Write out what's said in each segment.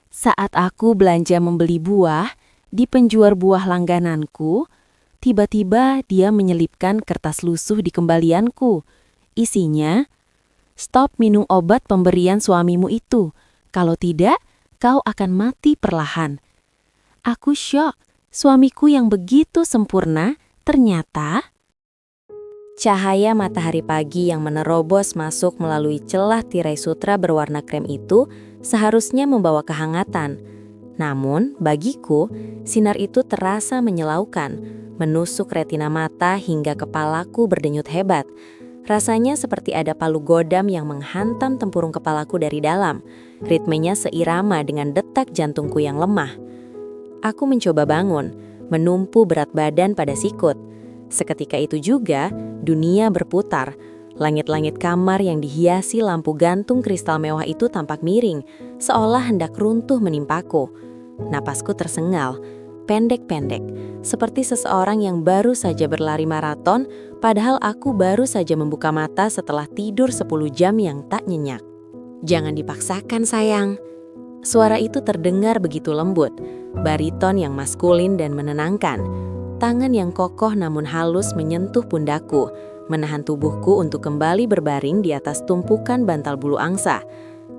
Saat aku belanja membeli buah di penjual buah langgananku, tiba-tiba dia menyelipkan kertas lusuh di kembalianku. Isinya, "Stop minum obat pemberian suamimu itu. Kalau tidak, kau akan mati perlahan." Aku syok. Suamiku yang begitu sempurna, ternyata cahaya matahari pagi yang menerobos masuk melalui celah tirai sutra berwarna krem itu seharusnya membawa kehangatan. Namun, bagiku, sinar itu terasa menyilaukan, menusuk retina mata hingga kepalaku berdenyut hebat. Rasanya seperti ada palu godam yang menghantam tempurung kepalaku dari dalam. Ritmenya seirama dengan detak jantungku yang lemah. Aku mencoba bangun, menumpu berat badan pada sikut. Seketika itu juga, dunia berputar. Langit-langit kamar yang dihiasi lampu gantung kristal mewah itu tampak miring, seolah hendak runtuh menimpaku. Napasku tersengal, pendek-pendek, seperti seseorang yang baru saja berlari maraton, padahal aku baru saja membuka mata setelah tidur 10 jam yang tak nyenyak. "Jangan dipaksakan, sayang." Suara itu terdengar begitu lembut, bariton yang maskulin dan menenangkan. Tangan yang kokoh namun halus menyentuh pundakku, menahan tubuhku untuk kembali berbaring di atas tumpukan bantal bulu angsa.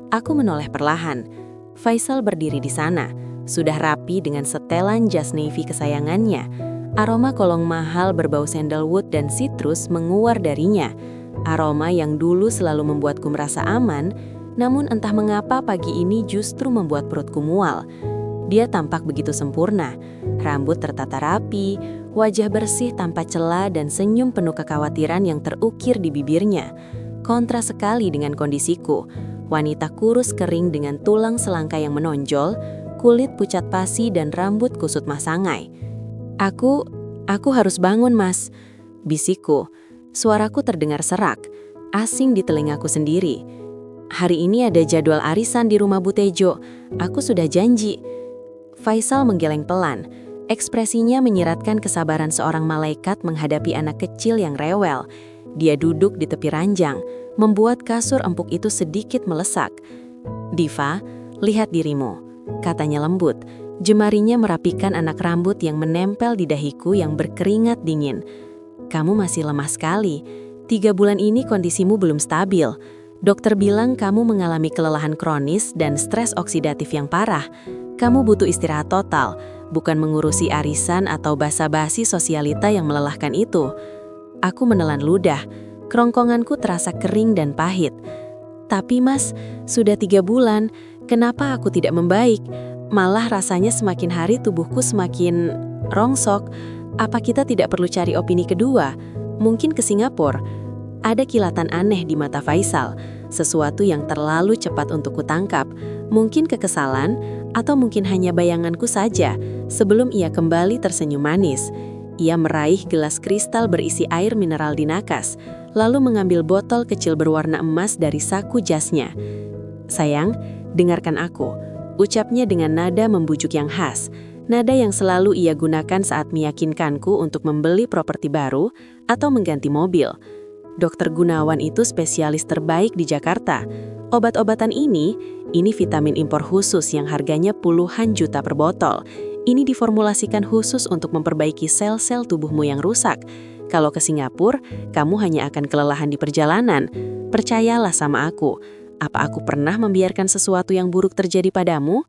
Aku menoleh perlahan. Faisal berdiri di sana, sudah rapi dengan setelan jas navy kesayangannya. Aroma kolong mahal berbau sandalwood dan sitrus menguar darinya. Aroma yang dulu selalu membuatku merasa aman, namun entah mengapa pagi ini justru membuat perutku mual. Dia tampak begitu sempurna, rambut tertata rapi, wajah bersih tanpa celah dan senyum penuh kekhawatiran yang terukir di bibirnya. Kontras sekali dengan kondisiku, wanita kurus kering dengan tulang selangka yang menonjol, kulit pucat pasi dan rambut kusut masangai. Aku harus bangun, Mas," bisikku. Suaraku terdengar serak, asing di telingaku sendiri. "Hari ini ada jadwal arisan di rumah Bu Tejo. Aku sudah janji." Faisal menggeleng pelan. Ekspresinya menyiratkan kesabaran seorang malaikat menghadapi anak kecil yang rewel. Dia duduk di tepi ranjang, membuat kasur empuk itu sedikit melesak. "Diva, lihat dirimu," katanya lembut. Jemarinya merapikan anak rambut yang menempel di dahiku yang berkeringat dingin. "Kamu masih lemah sekali. 3 bulan ini kondisimu belum stabil. Dokter bilang kamu mengalami kelelahan kronis dan stres oksidatif yang parah. Kamu butuh istirahat total, bukan mengurusi arisan atau basa-basi sosialita yang melelahkan itu." Aku menelan ludah, kerongkonganku terasa kering dan pahit. "Tapi Mas, sudah 3 bulan, kenapa aku tidak membaik? Malah rasanya semakin hari tubuhku semakin rongsok. Apa kita tidak perlu cari opini kedua? Mungkin ke Singapura?" Ada kilatan aneh di mata Faisal, sesuatu yang terlalu cepat untuk kutangkap. Mungkin kekesalan, atau mungkin hanya bayanganku saja, sebelum ia kembali tersenyum manis. Ia meraih gelas kristal berisi air mineral di nakas, lalu mengambil botol kecil berwarna emas dari saku jasnya. "Sayang, dengarkan aku," ucapnya dengan nada membujuk yang khas. Nada yang selalu ia gunakan saat meyakinkanku untuk membeli properti baru atau mengganti mobil. Dokter Gunawan itu spesialis terbaik di Jakarta. Obat-obatan ini vitamin impor khusus yang harganya puluhan juta per botol. Ini diformulasikan khusus untuk memperbaiki sel-sel tubuhmu yang rusak. Kalau ke Singapura, kamu hanya akan kelelahan di perjalanan. Percayalah sama aku. Apa aku pernah membiarkan sesuatu yang buruk terjadi padamu?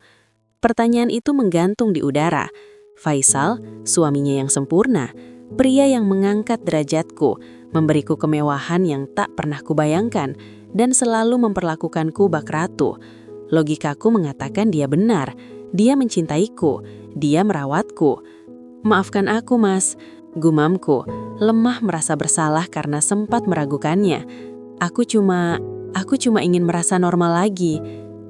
Pertanyaan itu menggantung di udara. Faisal, suaminya yang sempurna, pria yang mengangkat derajatku, memberiku kemewahan yang tak pernah kubayangkan, dan selalu memperlakukanku bak ratu. Logikaku mengatakan dia benar, dia mencintaiku, dia merawatku. "Maafkan aku, Mas," gumamku, lemah merasa bersalah karena sempat meragukannya. Aku cuma ingin merasa normal lagi.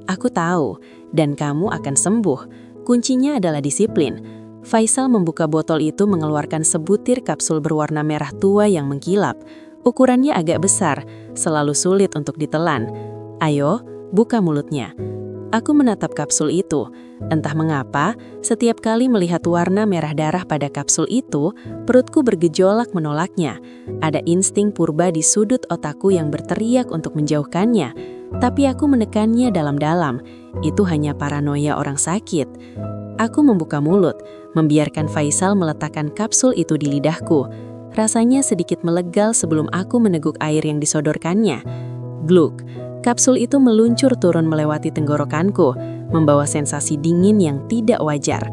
Aku tahu, dan kamu akan sembuh. Kuncinya adalah disiplin." Faisal membuka botol itu mengeluarkan sebutir kapsul berwarna merah tua yang mengkilap. Ukurannya agak besar, selalu sulit untuk ditelan. "Ayo, buka mulutnya." Aku menatap kapsul itu. Entah mengapa, setiap kali melihat warna merah darah pada kapsul itu, perutku bergejolak menolaknya. Ada insting purba di sudut otakku yang berteriak untuk menjauhkannya. Tapi aku menekannya dalam-dalam. Itu hanya paranoia orang sakit. Aku membuka mulut, membiarkan Faisal meletakkan kapsul itu di lidahku. Rasanya sedikit melegal sebelum aku meneguk air yang disodorkannya. Gluk, kapsul itu meluncur turun melewati tenggorokanku, membawa sensasi dingin yang tidak wajar.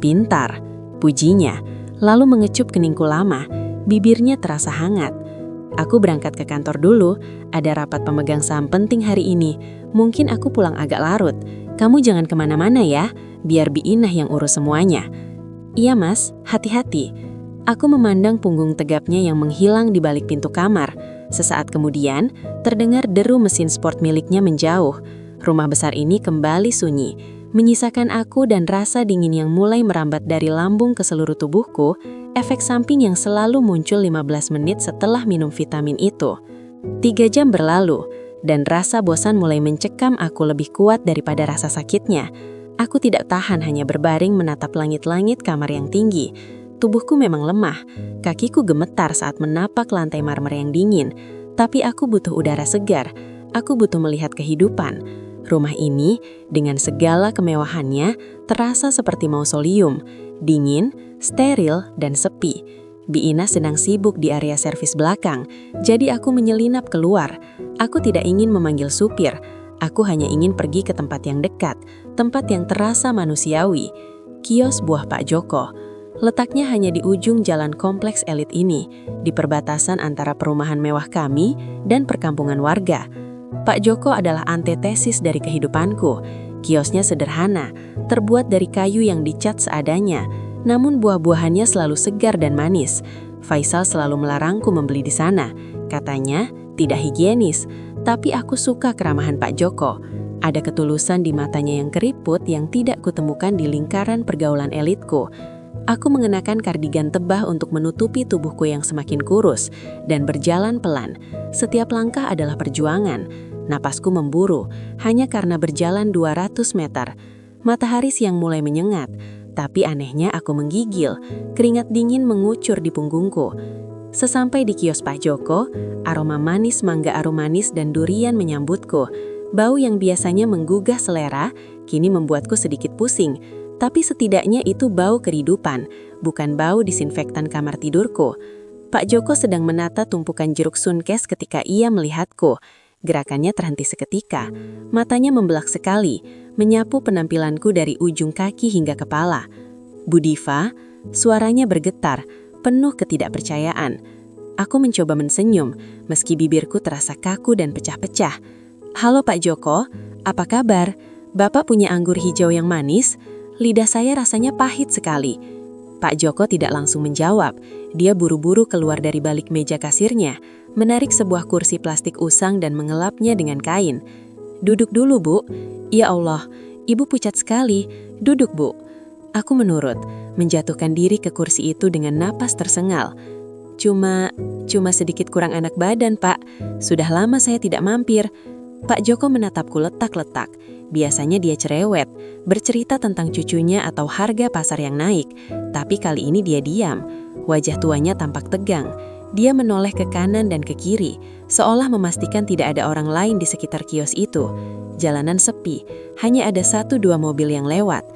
Pintar, pujinya, lalu mengecup keningku lama, bibirnya terasa hangat. Aku berangkat ke kantor dulu, ada rapat pemegang saham penting hari ini. Mungkin aku pulang agak larut. Kamu jangan kemana-mana ya, biar Bi Inah yang urus semuanya. Iya mas, hati-hati. Aku memandang punggung tegapnya yang menghilang di balik pintu kamar. Sesaat kemudian, terdengar deru mesin sport miliknya menjauh. Rumah besar ini kembali sunyi, menyisakan aku dan rasa dingin yang mulai merambat dari lambung ke seluruh tubuhku, efek samping yang selalu muncul 15 menit setelah minum vitamin itu. 3 jam berlalu, dan rasa bosan mulai mencekam aku lebih kuat daripada rasa sakitnya. Aku tidak tahan hanya berbaring menatap langit-langit kamar yang tinggi. Tubuhku memang lemah, kakiku gemetar saat menapak lantai marmer yang dingin. Tapi aku butuh udara segar, aku butuh melihat kehidupan. Rumah ini, dengan segala kemewahannya, terasa seperti mausoleum, dingin, steril, dan sepi. Bi Inah sedang sibuk di area servis belakang, jadi aku menyelinap keluar. Aku tidak ingin memanggil supir, aku hanya ingin pergi ke tempat yang dekat, tempat yang terasa manusiawi. Kios buah Pak Joko. Letaknya hanya di ujung jalan kompleks elit ini, di perbatasan antara perumahan mewah kami dan perkampungan warga. Pak Joko adalah antetesis dari kehidupanku. Kiosnya sederhana, terbuat dari kayu yang dicat seadanya, namun buah-buahannya selalu segar dan manis. Faisal selalu melarangku membeli di sana. Katanya, tidak higienis, tapi aku suka keramahan Pak Joko. Ada ketulusan di matanya yang keriput yang tidak kutemukan di lingkaran pergaulan elitku. Aku mengenakan kardigan tebah untuk menutupi tubuhku yang semakin kurus dan berjalan pelan. Setiap langkah adalah perjuangan. Napasku memburu hanya karena berjalan 200 meter. Matahari siang mulai menyengat, tapi anehnya aku menggigil. Keringat dingin mengucur di punggungku. Sesampai di kios Pak Joko, aroma manis mangga arum manis dan durian menyambutku. Bau yang biasanya menggugah selera, kini membuatku sedikit pusing. Tapi setidaknya itu bau kehidupan, bukan bau disinfektan kamar tidurku. Pak Joko sedang menata tumpukan jeruk sunkes ketika ia melihatku. Gerakannya terhenti seketika. Matanya membelak sekali, menyapu penampilanku dari ujung kaki hingga kepala. Bu Diva, suaranya bergetar, penuh ketidakpercayaan. Aku mencoba mensenyum, meski bibirku terasa kaku dan pecah-pecah. Halo Pak Joko, apa kabar? Bapak punya anggur hijau yang manis? Lidah saya rasanya pahit sekali. Pak Joko tidak langsung menjawab. Dia buru-buru keluar dari balik meja kasirnya, menarik sebuah kursi plastik usang dan mengelapnya dengan kain. Duduk dulu, Bu. Ya Allah, Ibu pucat sekali. Duduk, Bu. Aku menurut, menjatuhkan diri ke kursi itu dengan napas tersengal. Cuma sedikit kurang enak badan, Pak. Sudah lama saya tidak mampir. Pak Joko menatapku letak-letak. Biasanya dia cerewet, bercerita tentang cucunya atau harga pasar yang naik. Tapi kali ini dia diam. Wajah tuanya tampak tegang. Dia menoleh ke kanan dan ke kiri, seolah memastikan tidak ada orang lain di sekitar kios itu. Jalanan sepi, hanya ada 1-2 mobil yang lewat.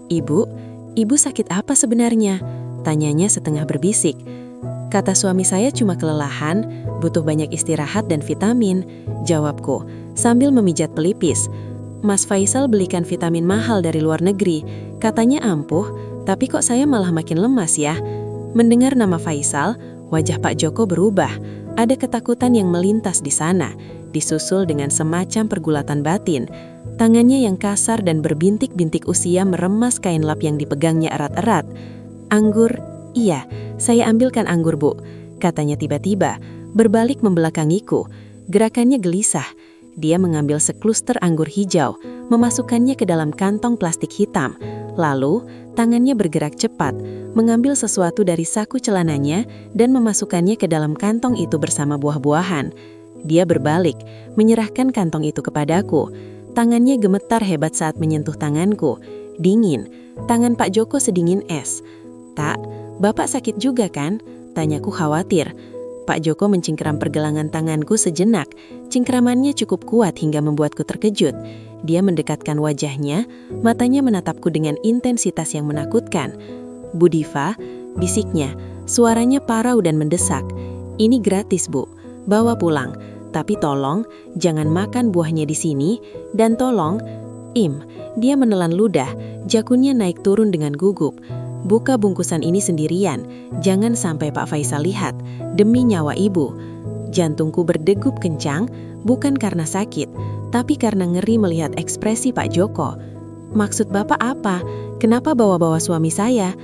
Ibu sakit apa sebenarnya? Tanyanya setengah berbisik. Kata suami saya cuma kelelahan, butuh banyak istirahat dan vitamin, jawabku, sambil memijat pelipis. Mas Faisal belikan vitamin mahal dari luar negeri, katanya ampuh, tapi kok saya malah makin lemas ya? Mendengar nama Faisal, wajah Pak Joko berubah. Ada ketakutan yang melintas di sana, disusul dengan semacam pergulatan batin. Tangannya yang kasar dan berbintik-bintik usia meremas kain lap yang dipegangnya erat-erat. Anggur, iya, saya ambilkan anggur, Bu, katanya tiba-tiba, berbalik membelakangiku. Gerakannya gelisah. Dia mengambil sekluster anggur hijau, memasukkannya ke dalam kantong plastik hitam. Lalu, tangannya bergerak cepat, mengambil sesuatu dari saku celananya dan memasukkannya ke dalam kantong itu bersama buah-buahan. Dia berbalik, menyerahkan kantong itu kepadaku. Tangannya gemetar hebat saat menyentuh tanganku. Dingin, tangan Pak Joko sedingin es. Tak, Bapak sakit juga kan? Tanyaku khawatir. Pak Joko mencengkeram pergelangan tanganku sejenak. Cengkeramannya cukup kuat hingga membuatku terkejut. Dia mendekatkan wajahnya, matanya menatapku dengan intensitas yang menakutkan. "Bu Diva," bisiknya, suaranya parau dan mendesak. "Ini gratis, Bu. Bawa pulang. Tapi tolong, jangan makan buahnya di sini. Dan tolong..." Dia menelan ludah, jakunnya naik turun dengan gugup. "Buka bungkusan ini sendirian. Jangan sampai Pak Faisal lihat. Demi nyawa Ibu." Jantungku berdegup kencang, bukan karena sakit, tapi karena ngeri melihat ekspresi Pak Joko. "Maksud Bapak apa? Kenapa bawa-bawa suami saya?"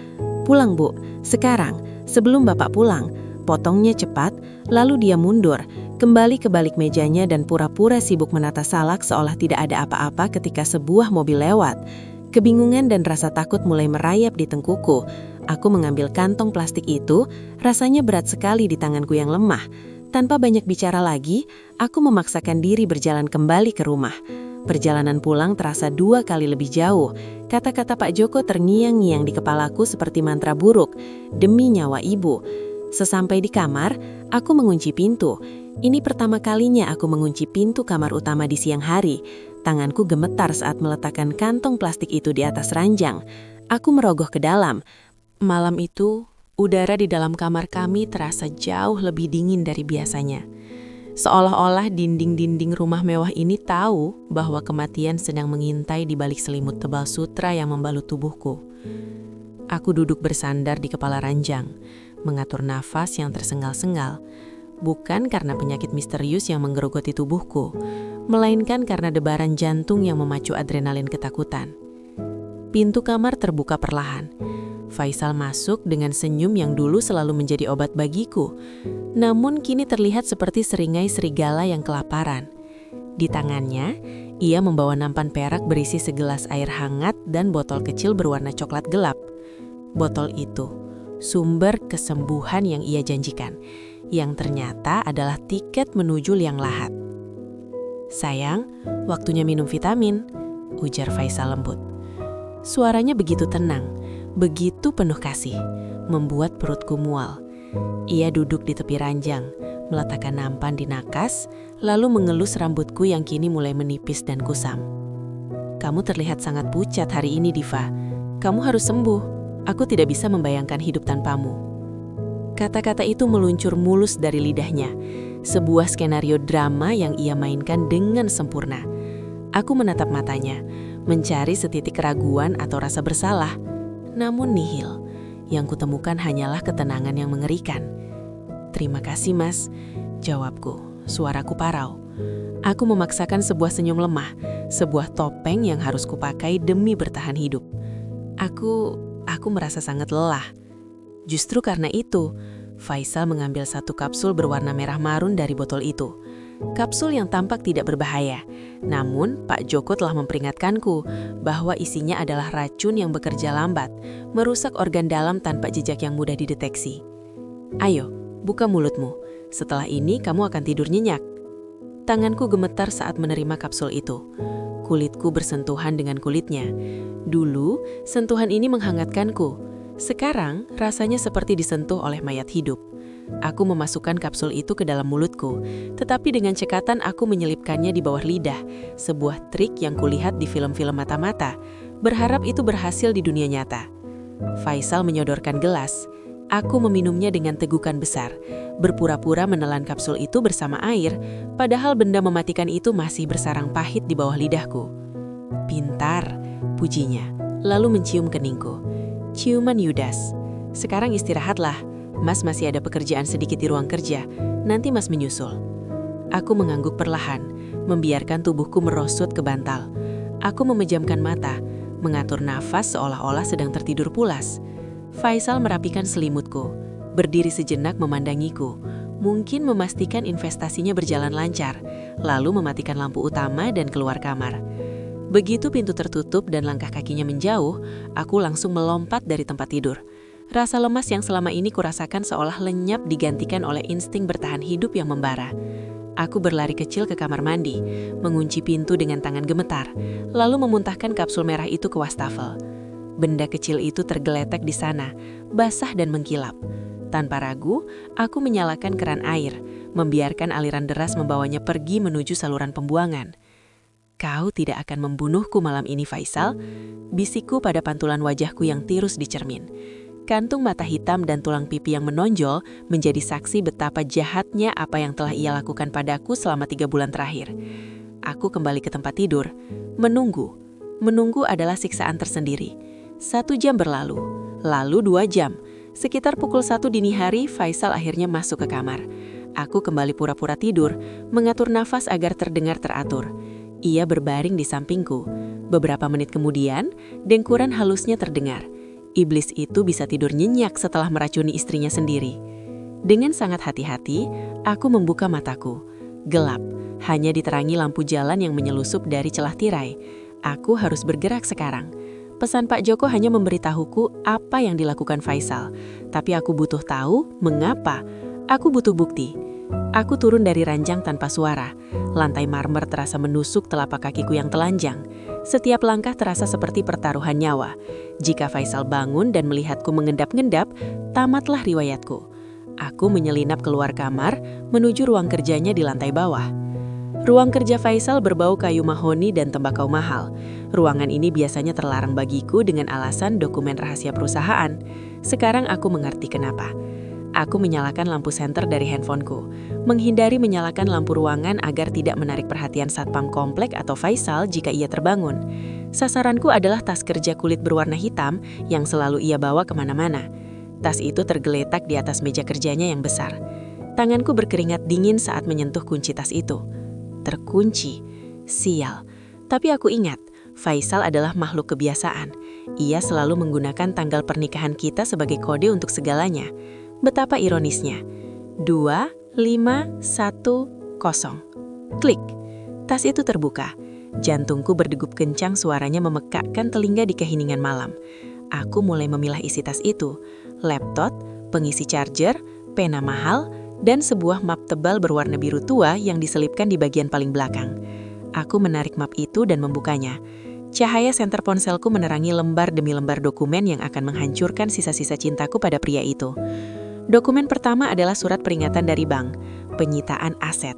"Pulang, Bu. Sekarang, sebelum Bapak pulang." Potongnya cepat, lalu dia mundur, kembali ke balik mejanya dan pura-pura sibuk menata salak seolah tidak ada apa-apa ketika sebuah mobil lewat. Kebingungan dan rasa takut mulai merayap di tengkuku. Aku mengambil kantong plastik itu, rasanya berat sekali di tanganku yang lemah. Tanpa banyak bicara lagi, aku memaksakan diri berjalan kembali ke rumah. Perjalanan pulang terasa 2 kali lebih jauh. Kata-kata Pak Joko terngiang-ngiang di kepalaku seperti mantra buruk. "Demi nyawa Ibu." Sesampai di kamar, aku mengunci pintu. Ini pertama kalinya aku mengunci pintu kamar utama di siang hari. Tanganku gemetar saat meletakkan kantong plastik itu di atas ranjang. Aku merogoh ke dalam. Malam itu, udara di dalam kamar kami terasa jauh lebih dingin dari biasanya. Seolah-olah dinding-dinding rumah mewah ini tahu bahwa kematian sedang mengintai di balik selimut tebal sutra yang membalut tubuhku. Aku duduk bersandar di kepala ranjang, mengatur nafas yang tersengal-sengal. Bukan karena penyakit misterius yang menggerogoti tubuhku, melainkan karena debaran jantung yang memacu adrenalin ketakutan. Pintu kamar terbuka perlahan. Faisal masuk dengan senyum yang dulu selalu menjadi obat bagiku, namun kini terlihat seperti seringai serigala yang kelaparan. Di tangannya, ia membawa nampan perak berisi segelas air hangat dan botol kecil berwarna coklat gelap. Botol itu, sumber kesembuhan yang ia janjikan, yang ternyata adalah tiket menuju liang lahat. "Sayang, waktunya minum vitamin," ujar Faisal lembut. Suaranya begitu tenang, begitu penuh kasih, membuat perutku mual. Ia duduk di tepi ranjang, meletakkan nampan di nakas, lalu mengelus rambutku yang kini mulai menipis dan kusam. "Kamu terlihat sangat pucat hari ini, Diva. Kamu harus sembuh. Aku tidak bisa membayangkan hidup tanpamu." Kata-kata itu meluncur mulus dari lidahnya, sebuah skenario drama yang ia mainkan dengan sempurna. Aku menatap matanya, mencari setitik keraguan atau rasa bersalah, namun nihil. Yang kutemukan hanyalah ketenangan yang mengerikan. "Terima kasih, Mas," jawabku, suaraku parau. Aku memaksakan sebuah senyum lemah, sebuah topeng yang harus kupakai demi bertahan hidup. Aku merasa sangat lelah. Justru karena itu, Faisal mengambil satu kapsul berwarna merah marun dari botol itu. Kapsul yang tampak tidak berbahaya, namun Pak Joko telah memperingatkanku bahwa isinya adalah racun yang bekerja lambat, merusak organ dalam tanpa jejak yang mudah dideteksi. "Ayo, buka mulutmu. Setelah ini kamu akan tidur nyenyak." Tanganku gemetar saat menerima kapsul itu. Kulitku bersentuhan dengan kulitnya. Dulu, sentuhan ini menghangatkanku. Sekarang, rasanya seperti disentuh oleh mayat hidup. Aku memasukkan kapsul itu ke dalam mulutku, tetapi dengan cekatan aku menyelipkannya di bawah lidah, sebuah trik yang kulihat di film-film mata-mata, berharap itu berhasil di dunia nyata. Faisal menyodorkan gelas. Aku meminumnya dengan tegukan besar, berpura-pura menelan kapsul itu bersama air, padahal benda mematikan itu masih bersarang pahit di bawah lidahku. "Pintar," pujinya, lalu mencium keningku. "Ciuman Yudas. Sekarang istirahatlah. Mas masih ada pekerjaan sedikit di ruang kerja. Nanti Mas menyusul." Aku mengangguk perlahan, membiarkan tubuhku merosot ke bantal. Aku memejamkan mata, mengatur nafas seolah-olah sedang tertidur pulas. Faisal merapikan selimutku, berdiri sejenak memandangiku, mungkin memastikan investasinya berjalan lancar, lalu mematikan lampu utama dan keluar kamar. Begitu pintu tertutup dan langkah kakinya menjauh, aku langsung melompat dari tempat tidur. Rasa lemas yang selama ini kurasakan seolah lenyap digantikan oleh insting bertahan hidup yang membara. Aku berlari kecil ke kamar mandi, mengunci pintu dengan tangan gemetar, lalu memuntahkan kapsul merah itu ke wastafel. Benda kecil itu tergeletak di sana, basah dan mengkilap. Tanpa ragu, aku menyalakan keran air, membiarkan aliran deras membawanya pergi menuju saluran pembuangan. "Kau tidak akan membunuhku malam ini, Faisal," bisikku pada pantulan wajahku yang tirus di cermin. Kantung mata hitam dan tulang pipi yang menonjol menjadi saksi betapa jahatnya apa yang telah ia lakukan padaku selama 3 bulan terakhir. Aku kembali ke tempat tidur, menunggu. Menunggu adalah siksaan tersendiri. 1 jam berlalu, lalu 2 jam. Sekitar pukul 1 dini hari, Faisal akhirnya masuk ke kamar. Aku kembali pura-pura tidur, mengatur nafas agar terdengar teratur. Ia berbaring di sampingku. Beberapa menit kemudian, dengkuran halusnya terdengar. Iblis itu bisa tidur nyenyak setelah meracuni istrinya sendiri. Dengan sangat hati-hati, aku membuka mataku. Gelap, hanya diterangi lampu jalan yang menyelusup dari celah tirai. Aku harus bergerak sekarang. Pesan Pak Joko hanya memberitahuku apa yang dilakukan Faisal. Tapi aku butuh tahu mengapa. Aku butuh bukti. Aku turun dari ranjang tanpa suara. Lantai marmer terasa menusuk telapak kakiku yang telanjang. Setiap langkah terasa seperti pertaruhan nyawa. Jika Faisal bangun dan melihatku mengendap-ngendap, tamatlah riwayatku. Aku menyelinap keluar kamar, menuju ruang kerjanya di lantai bawah. Ruang kerja Faisal berbau kayu mahoni dan tembakau mahal. Ruangan ini biasanya terlarang bagiku dengan alasan dokumen rahasia perusahaan. Sekarang aku mengerti kenapa. Aku menyalakan lampu senter dari handphoneku, menghindari menyalakan lampu ruangan agar tidak menarik perhatian satpam komplek atau Faisal jika ia terbangun. Sasaranku adalah tas kerja kulit berwarna hitam yang selalu ia bawa kemana-mana. Tas itu tergeletak di atas meja kerjanya yang besar. Tanganku berkeringat dingin saat menyentuh kunci tas itu. Terkunci. Sial. Tapi aku ingat, Faisal adalah makhluk kebiasaan. Ia selalu menggunakan tanggal pernikahan kita sebagai kode untuk segalanya. Betapa ironisnya. 2, 5, 1, 0. Klik. Tas itu terbuka. Jantungku berdegup kencang, suaranya memekakkan telinga di keheningan malam. Aku mulai memilah isi tas itu. Laptop, pengisi charger, pena mahal, dan sebuah map tebal berwarna biru tua yang diselipkan di bagian paling belakang. Aku menarik map itu dan membukanya. Cahaya senter ponselku menerangi lembar demi lembar dokumen yang akan menghancurkan sisa-sisa cintaku pada pria itu. Dokumen pertama adalah surat peringatan dari bank, penyitaan aset.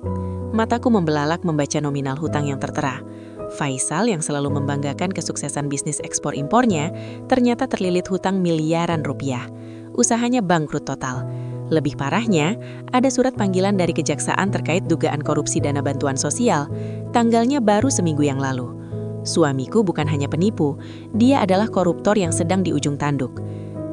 Mataku membelalak membaca nominal hutang yang tertera. Faisal yang selalu membanggakan kesuksesan bisnis ekspor-impornya, ternyata terlilit hutang miliaran rupiah. Usahanya bangkrut total. Lebih parahnya, ada surat panggilan dari kejaksaan terkait dugaan korupsi dana bantuan sosial. Tanggalnya baru seminggu yang lalu. Suamiku bukan hanya penipu, dia adalah koruptor yang sedang di ujung tanduk.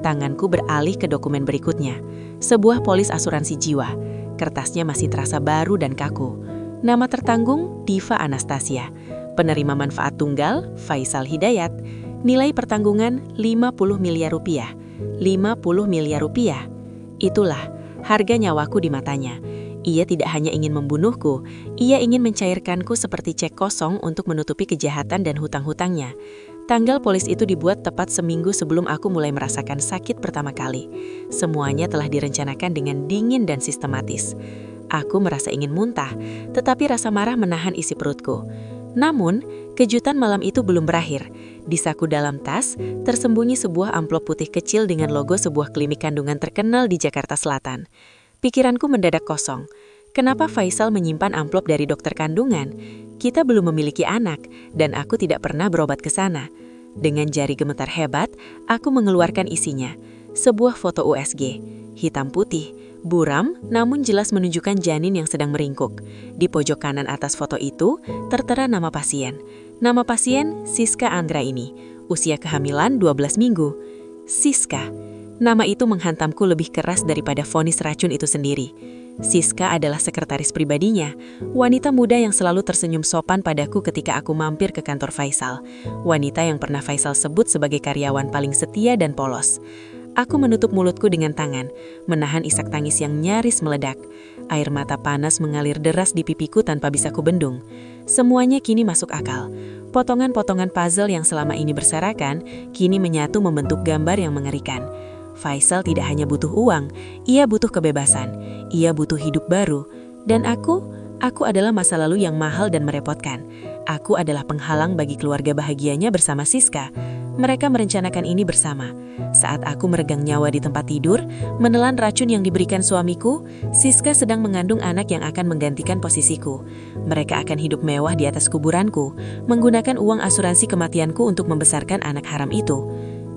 Tanganku beralih ke dokumen berikutnya. Sebuah polis asuransi jiwa. Kertasnya masih terasa baru dan kaku. Nama tertanggung, Diva Anastasia. Penerima manfaat tunggal, Faisal Hidayat. Nilai pertanggungan 50 miliar rupiah. 50 miliar rupiah. Itulah harga nyawaku di matanya. Ia tidak hanya ingin membunuhku, ia ingin mencairkanku seperti cek kosong untuk menutupi kejahatan dan hutang-hutangnya. Tanggal polis itu dibuat tepat seminggu sebelum aku mulai merasakan sakit pertama kali. Semuanya telah direncanakan dengan dingin dan sistematis. Aku merasa ingin muntah, tetapi rasa marah menahan isi perutku. Namun, kejutan malam itu belum berakhir. Di saku dalam tas, tersembunyi sebuah amplop putih kecil dengan logo sebuah klinik kandungan terkenal di Jakarta Selatan. Pikiranku mendadak kosong. Kenapa Faisal menyimpan amplop dari dokter kandungan? Kita belum memiliki anak, dan aku tidak pernah berobat ke sana. Dengan jari gemetar hebat, aku mengeluarkan isinya. Sebuah foto USG, hitam putih, buram, namun jelas menunjukkan janin yang sedang meringkuk. Di pojok kanan atas foto itu, tertera nama pasien. Nama pasien, Siska Anggraini. Usia kehamilan 12 minggu. Siska. Nama itu menghantamku lebih keras daripada vonis racun itu sendiri. Siska adalah sekretaris pribadinya, wanita muda yang selalu tersenyum sopan padaku ketika aku mampir ke kantor Faisal. Wanita yang pernah Faisal sebut sebagai karyawan paling setia dan polos. Aku menutup mulutku dengan tangan, menahan isak tangis yang nyaris meledak. Air mata panas mengalir deras di pipiku tanpa bisa kubendung. Semuanya kini masuk akal. Potongan-potongan puzzle yang selama ini berserakan, kini menyatu membentuk gambar yang mengerikan. Faisal tidak hanya butuh uang, ia butuh kebebasan, ia butuh hidup baru. Dan aku adalah masa lalu yang mahal dan merepotkan. Aku adalah penghalang bagi keluarga bahagianya bersama Siska. Mereka merencanakan ini bersama. Saat aku meregang nyawa di tempat tidur, menelan racun yang diberikan suamiku, Siska sedang mengandung anak yang akan menggantikan posisiku. Mereka akan hidup mewah di atas kuburanku, menggunakan uang asuransi kematianku untuk membesarkan anak haram itu.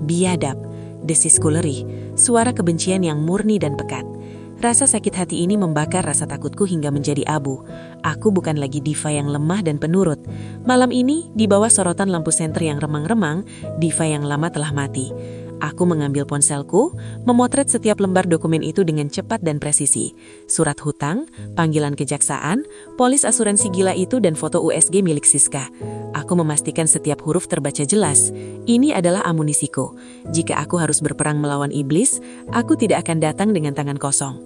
Biadab, desisku lirih, suara kebencian yang murni dan pekat. Rasa sakit hati ini membakar rasa takutku hingga menjadi abu. Aku bukan lagi diva yang lemah dan penurut. Malam ini, di bawah sorotan lampu senter yang remang-remang, diva yang lama telah mati. Aku mengambil ponselku, memotret setiap lembar dokumen itu dengan cepat dan presisi. Surat hutang, panggilan kejaksaan, polis asuransi gila itu dan foto USG milik Siska. Aku memastikan setiap huruf terbaca jelas. Ini adalah amunisiku. Jika aku harus berperang melawan iblis, aku tidak akan datang dengan tangan kosong.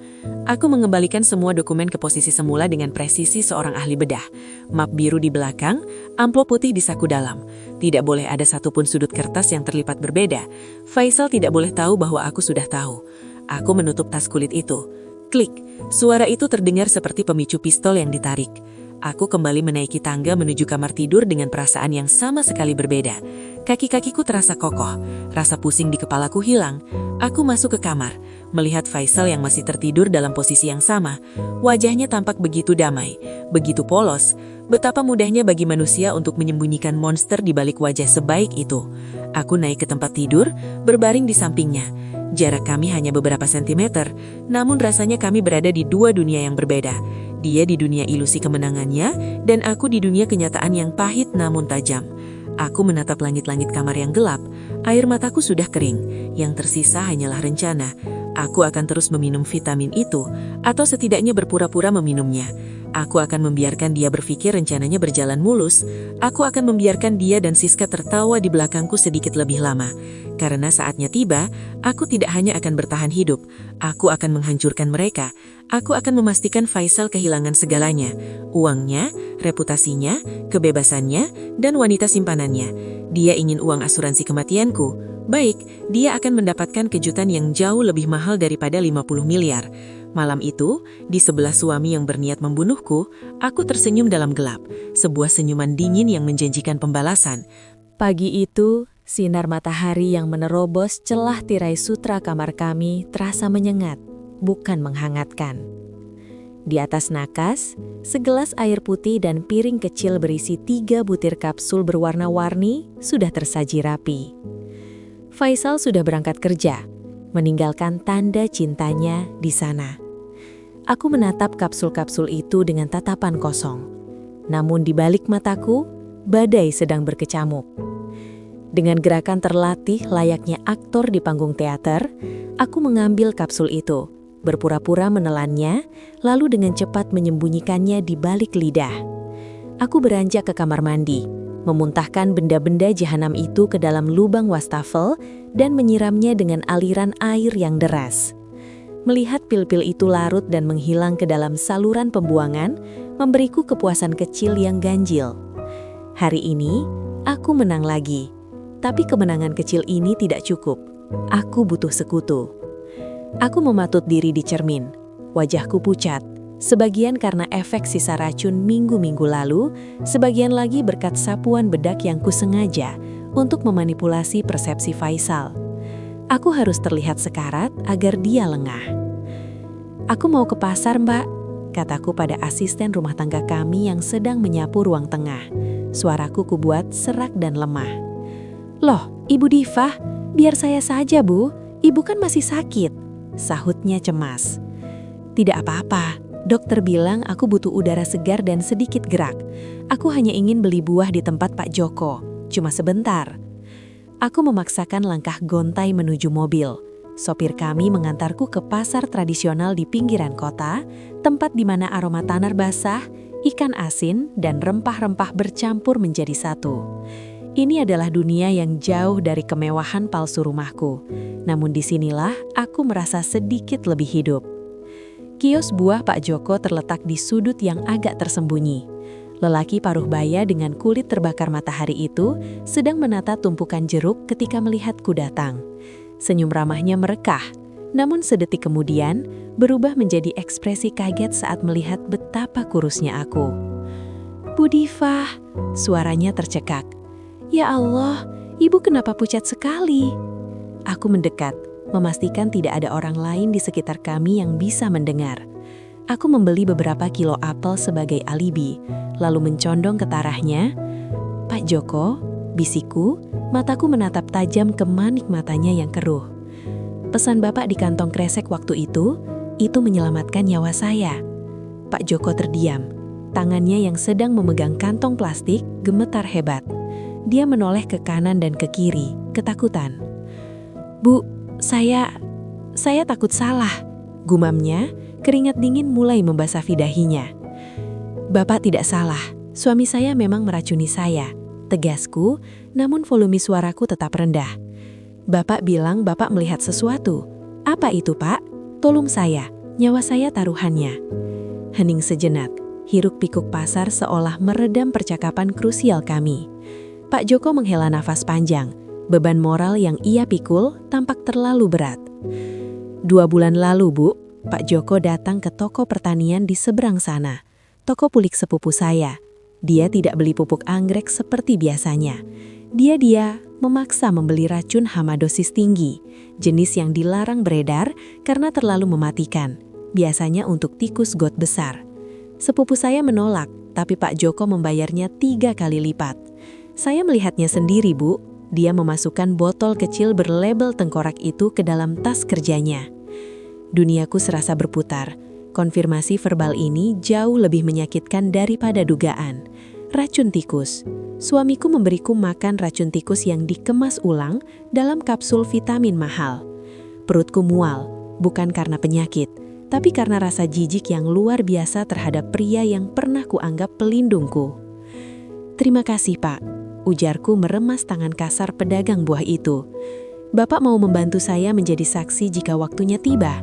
Aku mengembalikan semua dokumen ke posisi semula dengan presisi seorang ahli bedah. Map biru di belakang, amplop putih di saku dalam. Tidak boleh ada satupun sudut kertas yang terlipat berbeda. Faisal tidak boleh tahu bahwa aku sudah tahu. Aku menutup tas kulit itu. Klik, suara itu terdengar seperti pemicu pistol yang ditarik. Aku kembali menaiki tangga menuju kamar tidur dengan perasaan yang sama sekali berbeda. Kaki-kakiku terasa kokoh, rasa pusing di kepalaku hilang. Aku masuk ke kamar, melihat Faisal yang masih tertidur dalam posisi yang sama. Wajahnya tampak begitu damai, begitu polos. Betapa mudahnya bagi manusia untuk menyembunyikan monster di balik wajah sebaik itu. Aku naik ke tempat tidur, berbaring di sampingnya. Jarak kami hanya beberapa sentimeter, namun rasanya kami berada di dua dunia yang berbeda. Dia di dunia ilusi kemenangannya, dan aku di dunia kenyataan yang pahit namun tajam. Aku menatap langit-langit kamar yang gelap. Air mataku sudah kering. Yang tersisa hanyalah rencana. Aku akan terus meminum vitamin itu, atau setidaknya berpura-pura meminumnya. Aku akan membiarkan dia berpikir rencananya berjalan mulus. Aku akan membiarkan dia dan Siska tertawa di belakangku sedikit lebih lama. Karena saatnya tiba, aku tidak hanya akan bertahan hidup, aku akan menghancurkan mereka. Aku akan memastikan Faisal kehilangan segalanya. Uangnya, reputasinya, kebebasannya, dan wanita simpanannya. Dia ingin uang asuransi kematianku. Baik, dia akan mendapatkan kejutan yang jauh lebih mahal daripada 50 miliar. Malam itu, di sebelah suami yang berniat membunuhku, aku tersenyum dalam gelap. Sebuah senyuman dingin yang menjanjikan pembalasan. Pagi itu, sinar matahari yang menerobos celah tirai sutra kamar kami terasa menyengat, bukan menghangatkan. Di atas nakas, segelas air putih dan piring kecil berisi 3 butir kapsul berwarna-warni sudah tersaji rapi. Faisal sudah berangkat kerja, meninggalkan tanda cintanya di sana. Aku menatap kapsul-kapsul itu dengan tatapan kosong. Namun di balik mataku, badai sedang berkecamuk. Dengan gerakan terlatih layaknya aktor di panggung teater, aku mengambil kapsul itu, berpura-pura menelannya, lalu dengan cepat menyembunyikannya di balik lidah. Aku beranjak ke kamar mandi, memuntahkan benda-benda jahanam itu ke dalam lubang wastafel dan menyiramnya dengan aliran air yang deras. Melihat pil-pil itu larut dan menghilang ke dalam saluran pembuangan, memberiku kepuasan kecil yang ganjil. Hari ini, aku menang lagi. Tapi kemenangan kecil ini tidak cukup. Aku butuh sekutu. Aku mematut diri di cermin. Wajahku pucat, sebagian karena efek sisa racun minggu-minggu lalu, sebagian lagi berkat sapuan bedak yang kusengaja untuk memanipulasi persepsi Faisal. Aku harus terlihat sekarat agar dia lengah. "Aku mau ke pasar, Mbak," kataku pada asisten rumah tangga kami yang sedang menyapu ruang tengah. Suaraku kubuat serak dan lemah. "Loh, Ibu Diva, biar saya saja, Bu. Ibu kan masih sakit," sahutnya cemas. "Tidak apa-apa, dokter bilang aku butuh udara segar dan sedikit gerak. Aku hanya ingin beli buah di tempat Pak Joko, cuma sebentar." Aku memaksakan langkah gontai menuju mobil. Sopir kami mengantarku ke pasar tradisional di pinggiran kota, tempat di mana aroma tanar basah, ikan asin, dan rempah-rempah bercampur menjadi satu. Ini adalah dunia yang jauh dari kemewahan palsu rumahku. Namun disinilah aku merasa sedikit lebih hidup. Kios buah Pak Joko terletak di sudut yang agak tersembunyi. Lelaki paruh baya dengan kulit terbakar matahari itu sedang menata tumpukan jeruk ketika melihatku datang. Senyum ramahnya merekah, namun sedetik kemudian berubah menjadi ekspresi kaget saat melihat betapa kurusnya aku. Bu Diva, suaranya tercekak. Ya Allah, ibu kenapa pucat sekali? Aku mendekat, memastikan tidak ada orang lain di sekitar kami yang bisa mendengar. Aku membeli beberapa kilo apel sebagai alibi, lalu mencondong ke tarahnya. Pak Joko, bisikku, mataku menatap tajam ke manik matanya yang keruh. Pesan Bapak di kantong kresek waktu itu menyelamatkan nyawa saya. Pak Joko terdiam, tangannya yang sedang memegang kantong plastik gemetar hebat. Dia menoleh ke kanan dan ke kiri, ketakutan. Bu, saya takut salah, gumamnya. Keringat dingin mulai membasahi dahinya. Bapak tidak salah, suami saya memang meracuni saya. Tegasku, namun volume suaraku tetap rendah. Bapak bilang Bapak melihat sesuatu. Apa itu, Pak? Tolong saya, nyawa saya taruhannya. Hening sejenak, hiruk pikuk pasar seolah meredam percakapan krusial kami. Pak Joko menghela nafas panjang. Beban moral yang ia pikul tampak terlalu berat. 2 bulan lalu, Bu, Pak Joko datang ke toko pertanian di seberang sana. Toko pulik sepupu saya. Dia tidak beli pupuk anggrek seperti biasanya. Dia memaksa membeli racun hama dosis tinggi, jenis yang dilarang beredar karena terlalu mematikan, biasanya untuk tikus got besar. Sepupu saya menolak, tapi Pak Joko membayarnya 3 kali lipat. Saya melihatnya sendiri, Bu. Dia memasukkan botol kecil berlabel tengkorak itu ke dalam tas kerjanya. Duniaku serasa berputar. Konfirmasi verbal ini jauh lebih menyakitkan daripada dugaan. Racun tikus. Suamiku memberiku makan racun tikus yang dikemas ulang dalam kapsul vitamin mahal. Perutku mual, bukan karena penyakit, tapi karena rasa jijik yang luar biasa terhadap pria yang pernah kuanggap pelindungku. Terima kasih, Pak, ujarku meremas tangan kasar pedagang buah itu. Bapak mau membantu saya menjadi saksi jika waktunya tiba.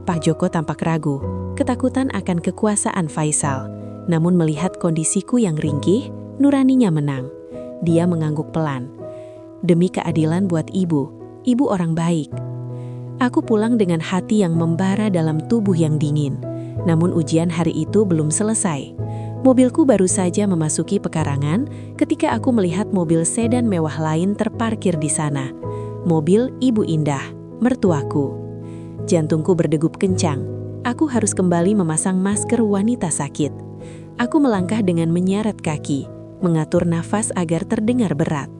Pak Joko tampak ragu, ketakutan akan kekuasaan Faisal. Namun melihat kondisiku yang ringkih, nuraninya menang. Dia mengangguk pelan. Demi keadilan buat ibu orang baik. Aku pulang dengan hati yang membara dalam tubuh yang dingin. Namun ujian hari itu belum selesai. Mobilku baru saja memasuki pekarangan ketika aku melihat mobil sedan mewah lain terparkir di sana. Mobil Ibu Indah, mertuaku. Jantungku berdegup kencang. Aku harus kembali memasang masker wanita sakit. Aku melangkah dengan menyeret kaki, mengatur nafas agar terdengar berat.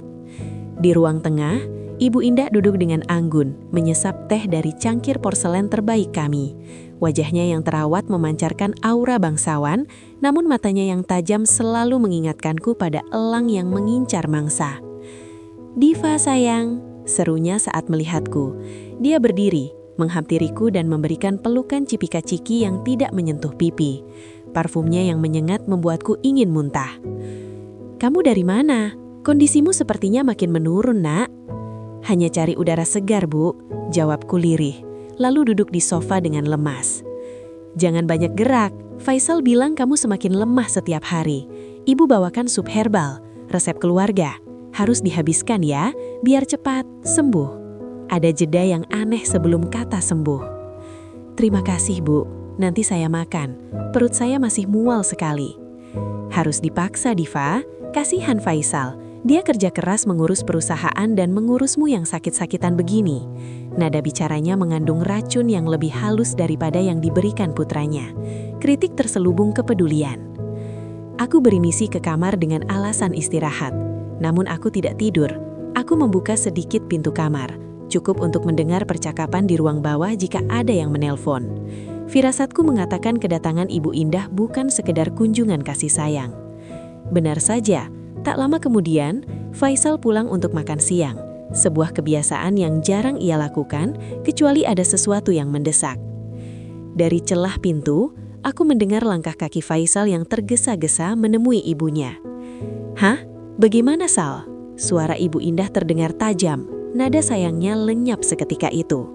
Di ruang tengah, Ibu Indah duduk dengan anggun, menyesap teh dari cangkir porselen terbaik kami. Wajahnya yang terawat memancarkan aura bangsawan, namun matanya yang tajam selalu mengingatkanku pada elang yang mengincar mangsa. "Diva sayang," serunya saat melihatku. Dia berdiri, menghampiriku dan memberikan pelukan cipika-ciki yang tidak menyentuh pipi. Parfumnya yang menyengat membuatku ingin muntah. "Kamu dari mana? Kondisimu sepertinya makin menurun, Nak." "Hanya cari udara segar, Bu," jawabku lirih, lalu duduk di sofa dengan lemas. "Jangan banyak gerak, Faisal bilang kamu semakin lemah setiap hari. Ibu bawakan sup herbal, resep keluarga. Harus dihabiskan ya, biar cepat sembuh." Ada jeda yang aneh sebelum kata sembuh. "Terima kasih, Bu. Nanti saya makan. Perut saya masih mual sekali." "Harus dipaksa, Diva. Kasihan Faisal. Dia kerja keras mengurus perusahaan dan mengurusmu yang sakit-sakitan begini." Nada bicaranya mengandung racun yang lebih halus daripada yang diberikan putranya. Kritik terselubung kepedulian. Aku beri misi ke kamar dengan alasan istirahat. Namun aku tidak tidur. Aku membuka sedikit pintu kamar. Cukup untuk mendengar percakapan di ruang bawah jika ada yang menelpon. Firasatku mengatakan kedatangan Ibu Indah bukan sekedar kunjungan kasih sayang. Benar saja, tak lama kemudian, Faisal pulang untuk makan siang. Sebuah kebiasaan yang jarang ia lakukan, kecuali ada sesuatu yang mendesak. Dari celah pintu, aku mendengar langkah kaki Faisal yang tergesa-gesa menemui ibunya. "Hah? Bagaimana, Sal?" Suara Ibu Indah terdengar tajam. Nada sayangnya lenyap seketika itu.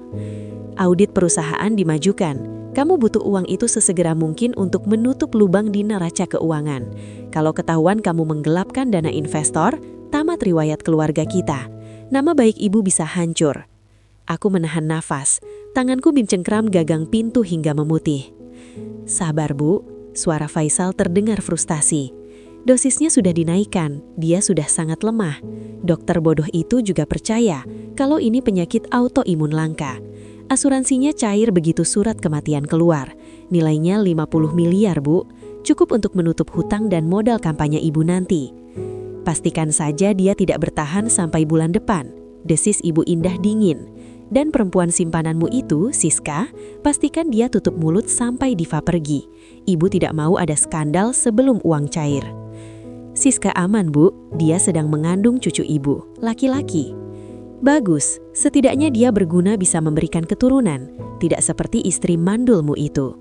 "Audit perusahaan dimajukan. Kamu butuh uang itu sesegera mungkin untuk menutup lubang di neraca keuangan. Kalau ketahuan kamu menggelapkan dana investor, tamat riwayat keluarga kita. Nama baik ibu bisa hancur." Aku menahan nafas. Tanganku mencengkram gagang pintu hingga memutih. "Sabar, Bu." Suara Faisal terdengar frustasi. Dosisnya sudah dinaikkan, dia sudah sangat lemah. Dokter bodoh itu juga percaya kalau ini penyakit autoimun langka. Asuransinya cair begitu surat kematian keluar. Nilainya 50 miliar, Bu. Cukup untuk menutup hutang dan modal kampanye ibu nanti. Pastikan saja dia tidak bertahan sampai bulan depan, desis Ibu Indah dingin. Dan perempuan simpananmu itu, Siska, pastikan dia tutup mulut sampai Diva pergi. Ibu tidak mau ada skandal sebelum uang cair. Siska aman, Bu. Dia sedang mengandung cucu ibu, laki-laki. Bagus, setidaknya dia berguna bisa memberikan keturunan, tidak seperti istri mandulmu itu.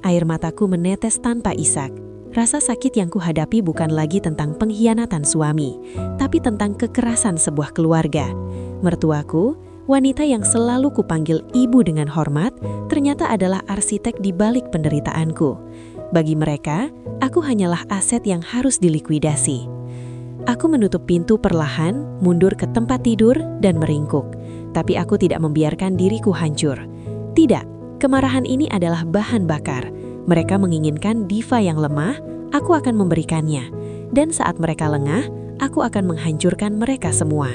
Air mataku menetes tanpa isak. Rasa sakit yang kuhadapi bukan lagi tentang pengkhianatan suami, tapi tentang kekerasan sebuah keluarga. Mertuaku, wanita yang selalu kupanggil ibu dengan hormat, ternyata adalah arsitek di balik penderitaanku. Bagi mereka, aku hanyalah aset yang harus dilikuidasi. Aku menutup pintu perlahan, mundur ke tempat tidur, dan meringkuk. Tapi aku tidak membiarkan diriku hancur. Tidak, kemarahan ini adalah bahan bakar. Mereka menginginkan Diva yang lemah, aku akan memberikannya. Dan saat mereka lengah, aku akan menghancurkan mereka semua.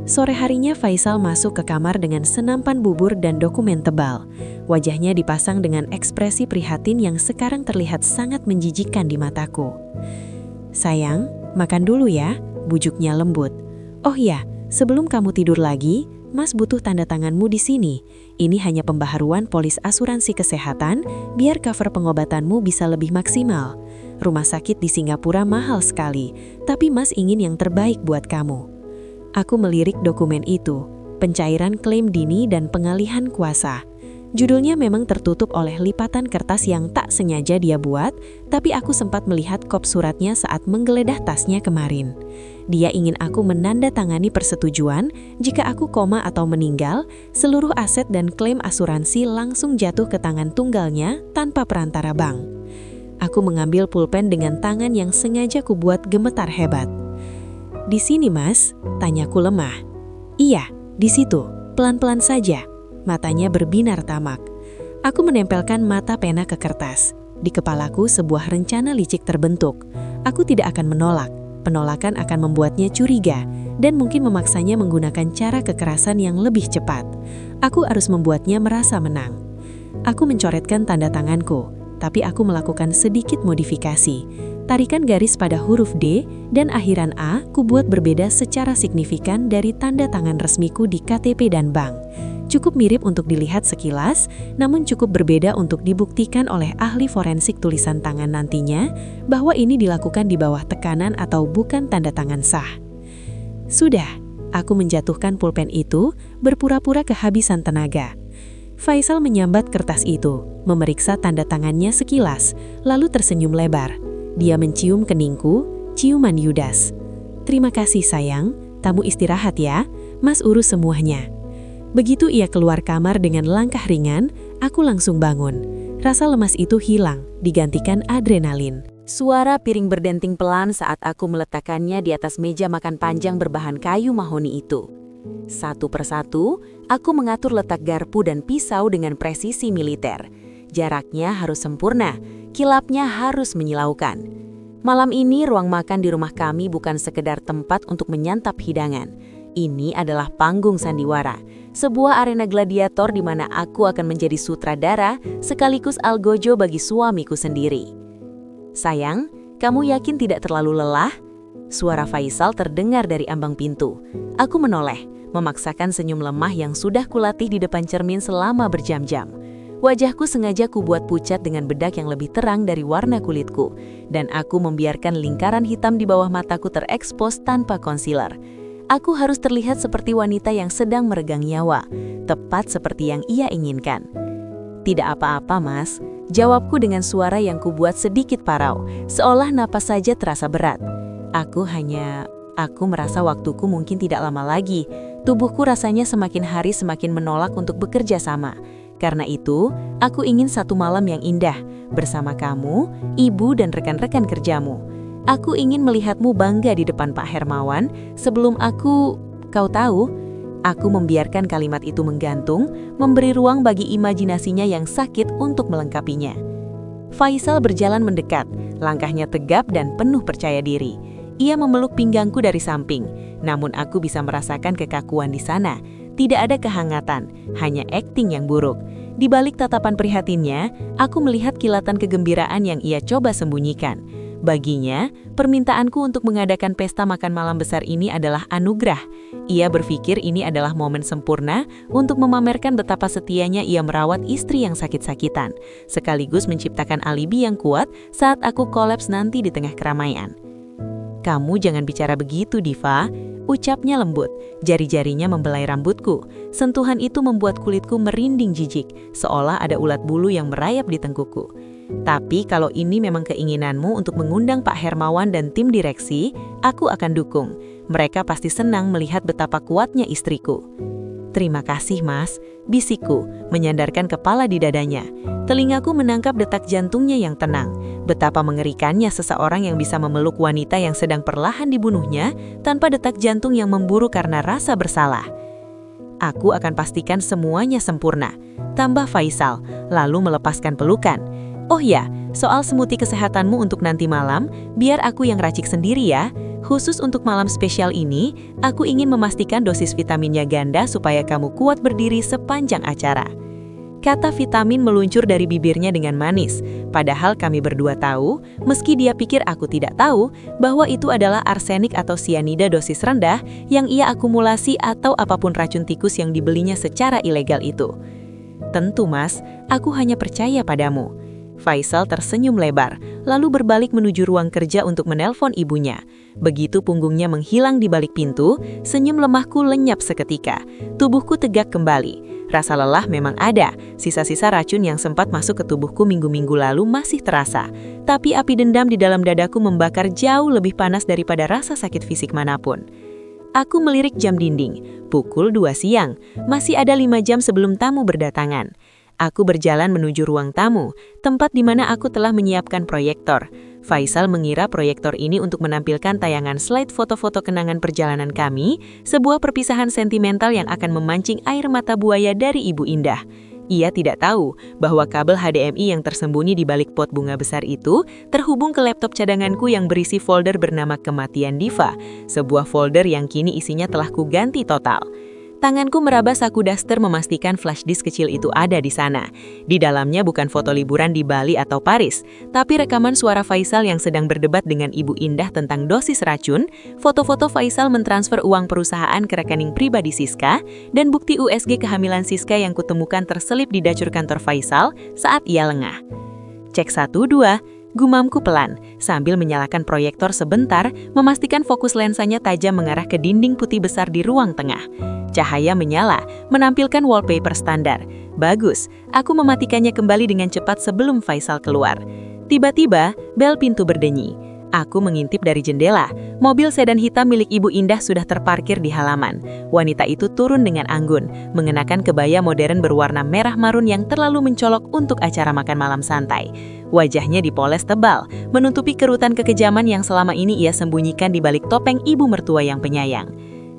Sore harinya Faisal masuk ke kamar dengan senampan bubur dan dokumen tebal. Wajahnya dipasang dengan ekspresi prihatin yang sekarang terlihat sangat menjijikkan di mataku. "Sayang, makan dulu ya," bujuknya lembut. "Oh ya, sebelum kamu tidur lagi, Mas butuh tanda tanganmu di sini. Ini hanya pembaharuan polis asuransi kesehatan, biar cover pengobatanmu bisa lebih maksimal. Rumah sakit di Singapura mahal sekali, tapi Mas ingin yang terbaik buat kamu." Aku melirik dokumen itu, pencairan klaim dini dan pengalihan kuasa. Judulnya memang tertutup oleh lipatan kertas yang tak sengaja dia buat, tapi aku sempat melihat kop suratnya saat menggeledah tasnya kemarin. Dia ingin aku menandatangani persetujuan jika aku koma atau meninggal, seluruh aset dan klaim asuransi langsung jatuh ke tangan tunggalnya tanpa perantara bank. Aku mengambil pulpen dengan tangan yang sengaja kubuat gemetar hebat. "Di sini, Mas?" tanyaku lemah. "Iya, di situ. Pelan-pelan saja." Matanya berbinar tamak. Aku menempelkan mata pena ke kertas. Di kepalaku sebuah rencana licik terbentuk. Aku tidak akan menolak. Penolakan akan membuatnya curiga dan mungkin memaksanya menggunakan cara kekerasan yang lebih cepat. Aku harus membuatnya merasa menang. Aku mencoretkan tanda tanganku, tapi aku melakukan sedikit modifikasi. Tarikan garis pada huruf D dan akhiran A kubuat berbeda secara signifikan dari tanda tangan resmiku di KTP dan bank. Cukup mirip untuk dilihat sekilas, namun cukup berbeda untuk dibuktikan oleh ahli forensik tulisan tangan nantinya bahwa ini dilakukan di bawah tekanan atau bukan tanda tangan sah. Sudah, aku menjatuhkan pulpen itu, berpura-pura kehabisan tenaga. Faisal menyambat kertas itu, memeriksa tanda tangannya sekilas, lalu tersenyum lebar. Dia mencium keningku, ciuman Yudas. "Terima kasih sayang, kamu istirahat ya, Mas urus semuanya." Begitu ia keluar kamar dengan langkah ringan, aku langsung bangun. Rasa lemas itu hilang, digantikan adrenalin. Suara piring berdenting pelan saat aku meletakkannya di atas meja makan panjang berbahan kayu mahoni itu. Satu persatu, aku mengatur letak garpu dan pisau dengan presisi militer. Jaraknya harus sempurna, kilapnya harus menyilaukan. Malam ini ruang makan di rumah kami bukan sekedar tempat untuk menyantap hidangan. Ini adalah panggung sandiwara, sebuah arena gladiator di mana aku akan menjadi sutradara sekaligus algojo bagi suamiku sendiri. "Sayang, kamu yakin tidak terlalu lelah?" Suara Faisal terdengar dari ambang pintu. Aku menoleh, memaksakan senyum lemah yang sudah kulatih di depan cermin selama berjam-jam. Wajahku sengaja kubuat pucat dengan bedak yang lebih terang dari warna kulitku, dan aku membiarkan lingkaran hitam di bawah mataku terekspos tanpa concealer. Aku harus terlihat seperti wanita yang sedang meregang nyawa, tepat seperti yang ia inginkan. "Tidak apa-apa, Mas," jawabku dengan suara yang kubuat sedikit parau, seolah napas saja terasa berat. Aku merasa waktuku mungkin tidak lama lagi. Tubuhku rasanya semakin hari semakin menolak untuk bekerja sama. Karena itu, aku ingin satu malam yang indah, bersama kamu, ibu dan rekan-rekan kerjamu. Aku ingin melihatmu bangga di depan Pak Hermawan sebelum kau tahu, aku membiarkan kalimat itu menggantung, memberi ruang bagi imajinasinya yang sakit untuk melengkapinya. Faisal berjalan mendekat, Langkahnya tegap dan penuh percaya diri. Ia memeluk pinggangku dari samping, namun aku bisa merasakan kekakuan di sana. Tidak ada kehangatan, hanya akting yang buruk. Di balik tatapan prihatinnya, aku melihat kilatan kegembiraan yang ia coba sembunyikan. Baginya, permintaanku untuk mengadakan pesta makan malam besar ini adalah anugerah. Ia berpikir ini adalah momen sempurna untuk memamerkan betapa setianya ia merawat istri yang sakit-sakitan, sekaligus menciptakan alibi yang kuat saat aku kolaps nanti di tengah keramaian. "Kamu jangan bicara begitu, Diva," ucapnya lembut. Jari-jarinya membelai rambutku. Sentuhan itu membuat kulitku merinding jijik, seolah ada ulat bulu yang merayap di tengkukku. "Tapi kalau ini memang keinginanmu untuk mengundang Pak Hermawan dan tim direksi, aku akan dukung. Mereka pasti senang melihat betapa kuatnya istriku." "Terima kasih, Mas," bisikku, menyandarkan kepala di dadanya. Telingaku menangkap detak jantungnya yang tenang. Betapa mengerikannya seseorang yang bisa memeluk wanita yang sedang perlahan dibunuhnya tanpa detak jantung yang memburu karena rasa bersalah. "Aku akan pastikan semuanya sempurna," tambah Faisal, lalu melepaskan pelukan. "Oh ya, soal smoothie kesehatanmu untuk nanti malam, biar aku yang racik sendiri ya. Khusus untuk malam spesial ini, aku ingin memastikan dosis vitaminnya ganda supaya kamu kuat berdiri sepanjang acara." Kata vitamin meluncur dari bibirnya dengan manis, padahal kami berdua tahu, meski dia pikir aku tidak tahu, bahwa itu adalah arsenik atau sianida dosis rendah yang ia akumulasi atau apapun racun tikus yang dibelinya secara ilegal itu. "Tentu, Mas, aku hanya percaya padamu." Faisal tersenyum lebar, lalu berbalik menuju ruang kerja untuk menelpon ibunya. Begitu punggungnya menghilang di balik pintu, senyum lemahku lenyap seketika. Tubuhku tegak kembali. Rasa lelah memang ada, sisa-sisa racun yang sempat masuk ke tubuhku minggu-minggu lalu masih terasa. Tapi api dendam di dalam dadaku membakar jauh lebih panas daripada rasa sakit fisik manapun. Aku melirik jam dinding, pukul 2 siang, masih ada 5 jam sebelum tamu berdatangan. Aku berjalan menuju ruang tamu, tempat di mana aku telah menyiapkan proyektor. Faisal mengira proyektor ini untuk menampilkan tayangan slide foto-foto kenangan perjalanan kami, sebuah perpisahan sentimental yang akan memancing air mata buaya dari Ibu Indah. Ia tidak tahu bahwa kabel HDMI yang tersembunyi di balik pot bunga besar itu terhubung ke laptop cadanganku yang berisi folder bernama Kematian Diva, sebuah folder yang kini isinya telah kuganti total. Tanganku meraba saku daster memastikan flash disk kecil itu ada di sana. Di dalamnya bukan foto liburan di Bali atau Paris, tapi rekaman suara Faisal yang sedang berdebat dengan Ibu Indah tentang dosis racun, foto-foto Faisal mentransfer uang perusahaan ke rekening pribadi Siska, dan bukti USG kehamilan Siska yang kutemukan terselip di dacur kantor Faisal saat ia lengah. "Cek 1, 2, gumamku pelan, sambil menyalakan proyektor sebentar, memastikan fokus lensanya tajam mengarah ke dinding putih besar di ruang tengah. Cahaya menyala, menampilkan wallpaper standar. Bagus, aku mematikannya kembali dengan cepat sebelum Faisal keluar. Tiba-tiba, bel pintu berdengyi. Aku mengintip dari jendela. Mobil sedan hitam milik Ibu Indah sudah terparkir di halaman. Wanita itu turun dengan anggun, mengenakan kebaya modern berwarna merah marun yang terlalu mencolok untuk acara makan malam santai. Wajahnya dipoles tebal, menutupi kerutan kekejaman yang selama ini ia sembunyikan di balik topeng ibu mertua yang penyayang.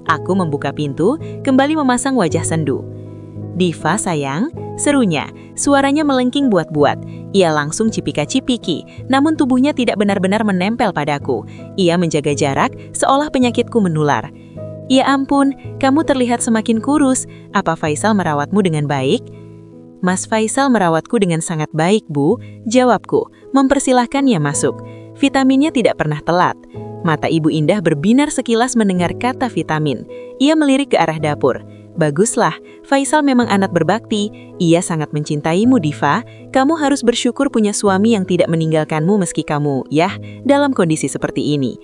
Aku membuka pintu, kembali memasang wajah sendu. "Diva sayang," serunya, suaranya melengking buat-buat. Ia langsung cipika-cipiki, namun tubuhnya tidak benar-benar menempel padaku. Ia menjaga jarak, seolah penyakitku menular. "Ya ampun, kamu terlihat semakin kurus. Apa Faisal merawatmu dengan baik?" "Mas Faisal merawatku dengan sangat baik, Bu," jawabku, mempersilahkannya masuk. Vitaminnya tidak pernah telat. Mata Ibu Indah berbinar sekilas mendengar kata vitamin. Ia melirik ke arah dapur. "Baguslah, Faisal memang anak berbakti. Ia sangat mencintaimu, Diva. Kamu harus bersyukur punya suami yang tidak meninggalkanmu meski kamu, dalam kondisi seperti ini."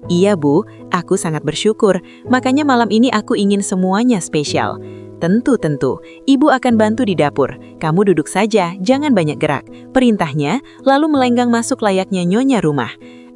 "Iya, Bu, aku sangat bersyukur. Makanya malam ini aku ingin semuanya spesial." Tentu, Ibu akan bantu di dapur. Kamu duduk saja, jangan banyak gerak," perintahnya, lalu melenggang masuk layaknya nyonya rumah.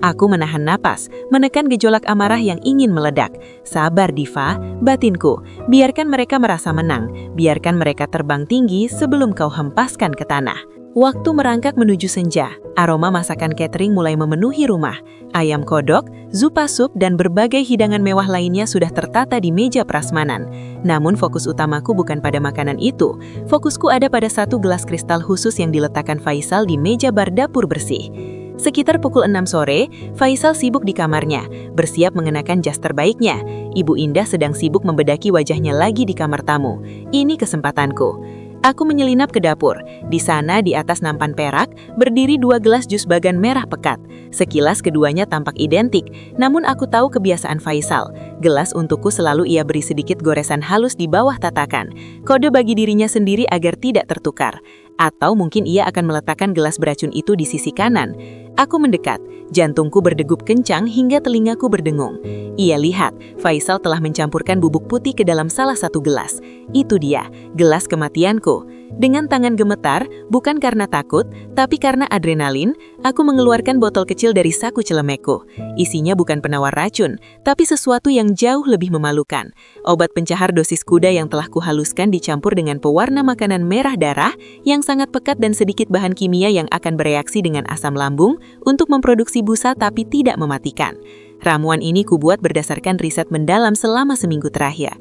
Aku menahan napas, menekan gejolak amarah yang ingin meledak. "Sabar, Diva, batinku. Biarkan mereka merasa menang. Biarkan mereka terbang tinggi sebelum kau hempaskan ke tanah." Waktu merangkak menuju senja, aroma masakan catering mulai memenuhi rumah. Ayam kodok, zupa sup, dan berbagai hidangan mewah lainnya sudah tertata di meja prasmanan. Namun fokus utamaku bukan pada makanan itu. Fokusku ada pada satu gelas kristal khusus yang diletakkan Faisal di meja bar dapur bersih. Sekitar pukul 6 sore, Faisal sibuk di kamarnya, bersiap mengenakan jas terbaiknya. Ibu Indah sedang sibuk membedaki wajahnya lagi di kamar tamu. Ini kesempatanku. Aku menyelinap ke dapur. Di sana, di atas nampan perak, berdiri 2 gelas jus bagan merah pekat. Sekilas keduanya tampak identik, namun aku tahu kebiasaan Faisal. Gelas untukku selalu ia beri sedikit goresan halus di bawah tatakan. Kode bagi dirinya sendiri agar tidak tertukar. Atau mungkin ia akan meletakkan gelas beracun itu di sisi kanan. Aku mendekat, jantungku berdegup kencang hingga telingaku berdengung. Ia lihat, Faisal telah mencampurkan bubuk putih ke dalam salah satu gelas. Itu dia, gelas kematianku. Dengan tangan gemetar, bukan karena takut, tapi karena adrenalin, aku mengeluarkan botol kecil dari saku celemekku. Isinya bukan penawar racun, tapi sesuatu yang jauh lebih memalukan. Obat pencahar dosis kuda yang telah kuhaluskan dicampur dengan pewarna makanan merah darah yang sangat pekat dan sedikit bahan kimia yang akan bereaksi dengan asam lambung untuk memproduksi busa tapi tidak mematikan. Ramuan ini kubuat berdasarkan riset mendalam selama seminggu terakhir.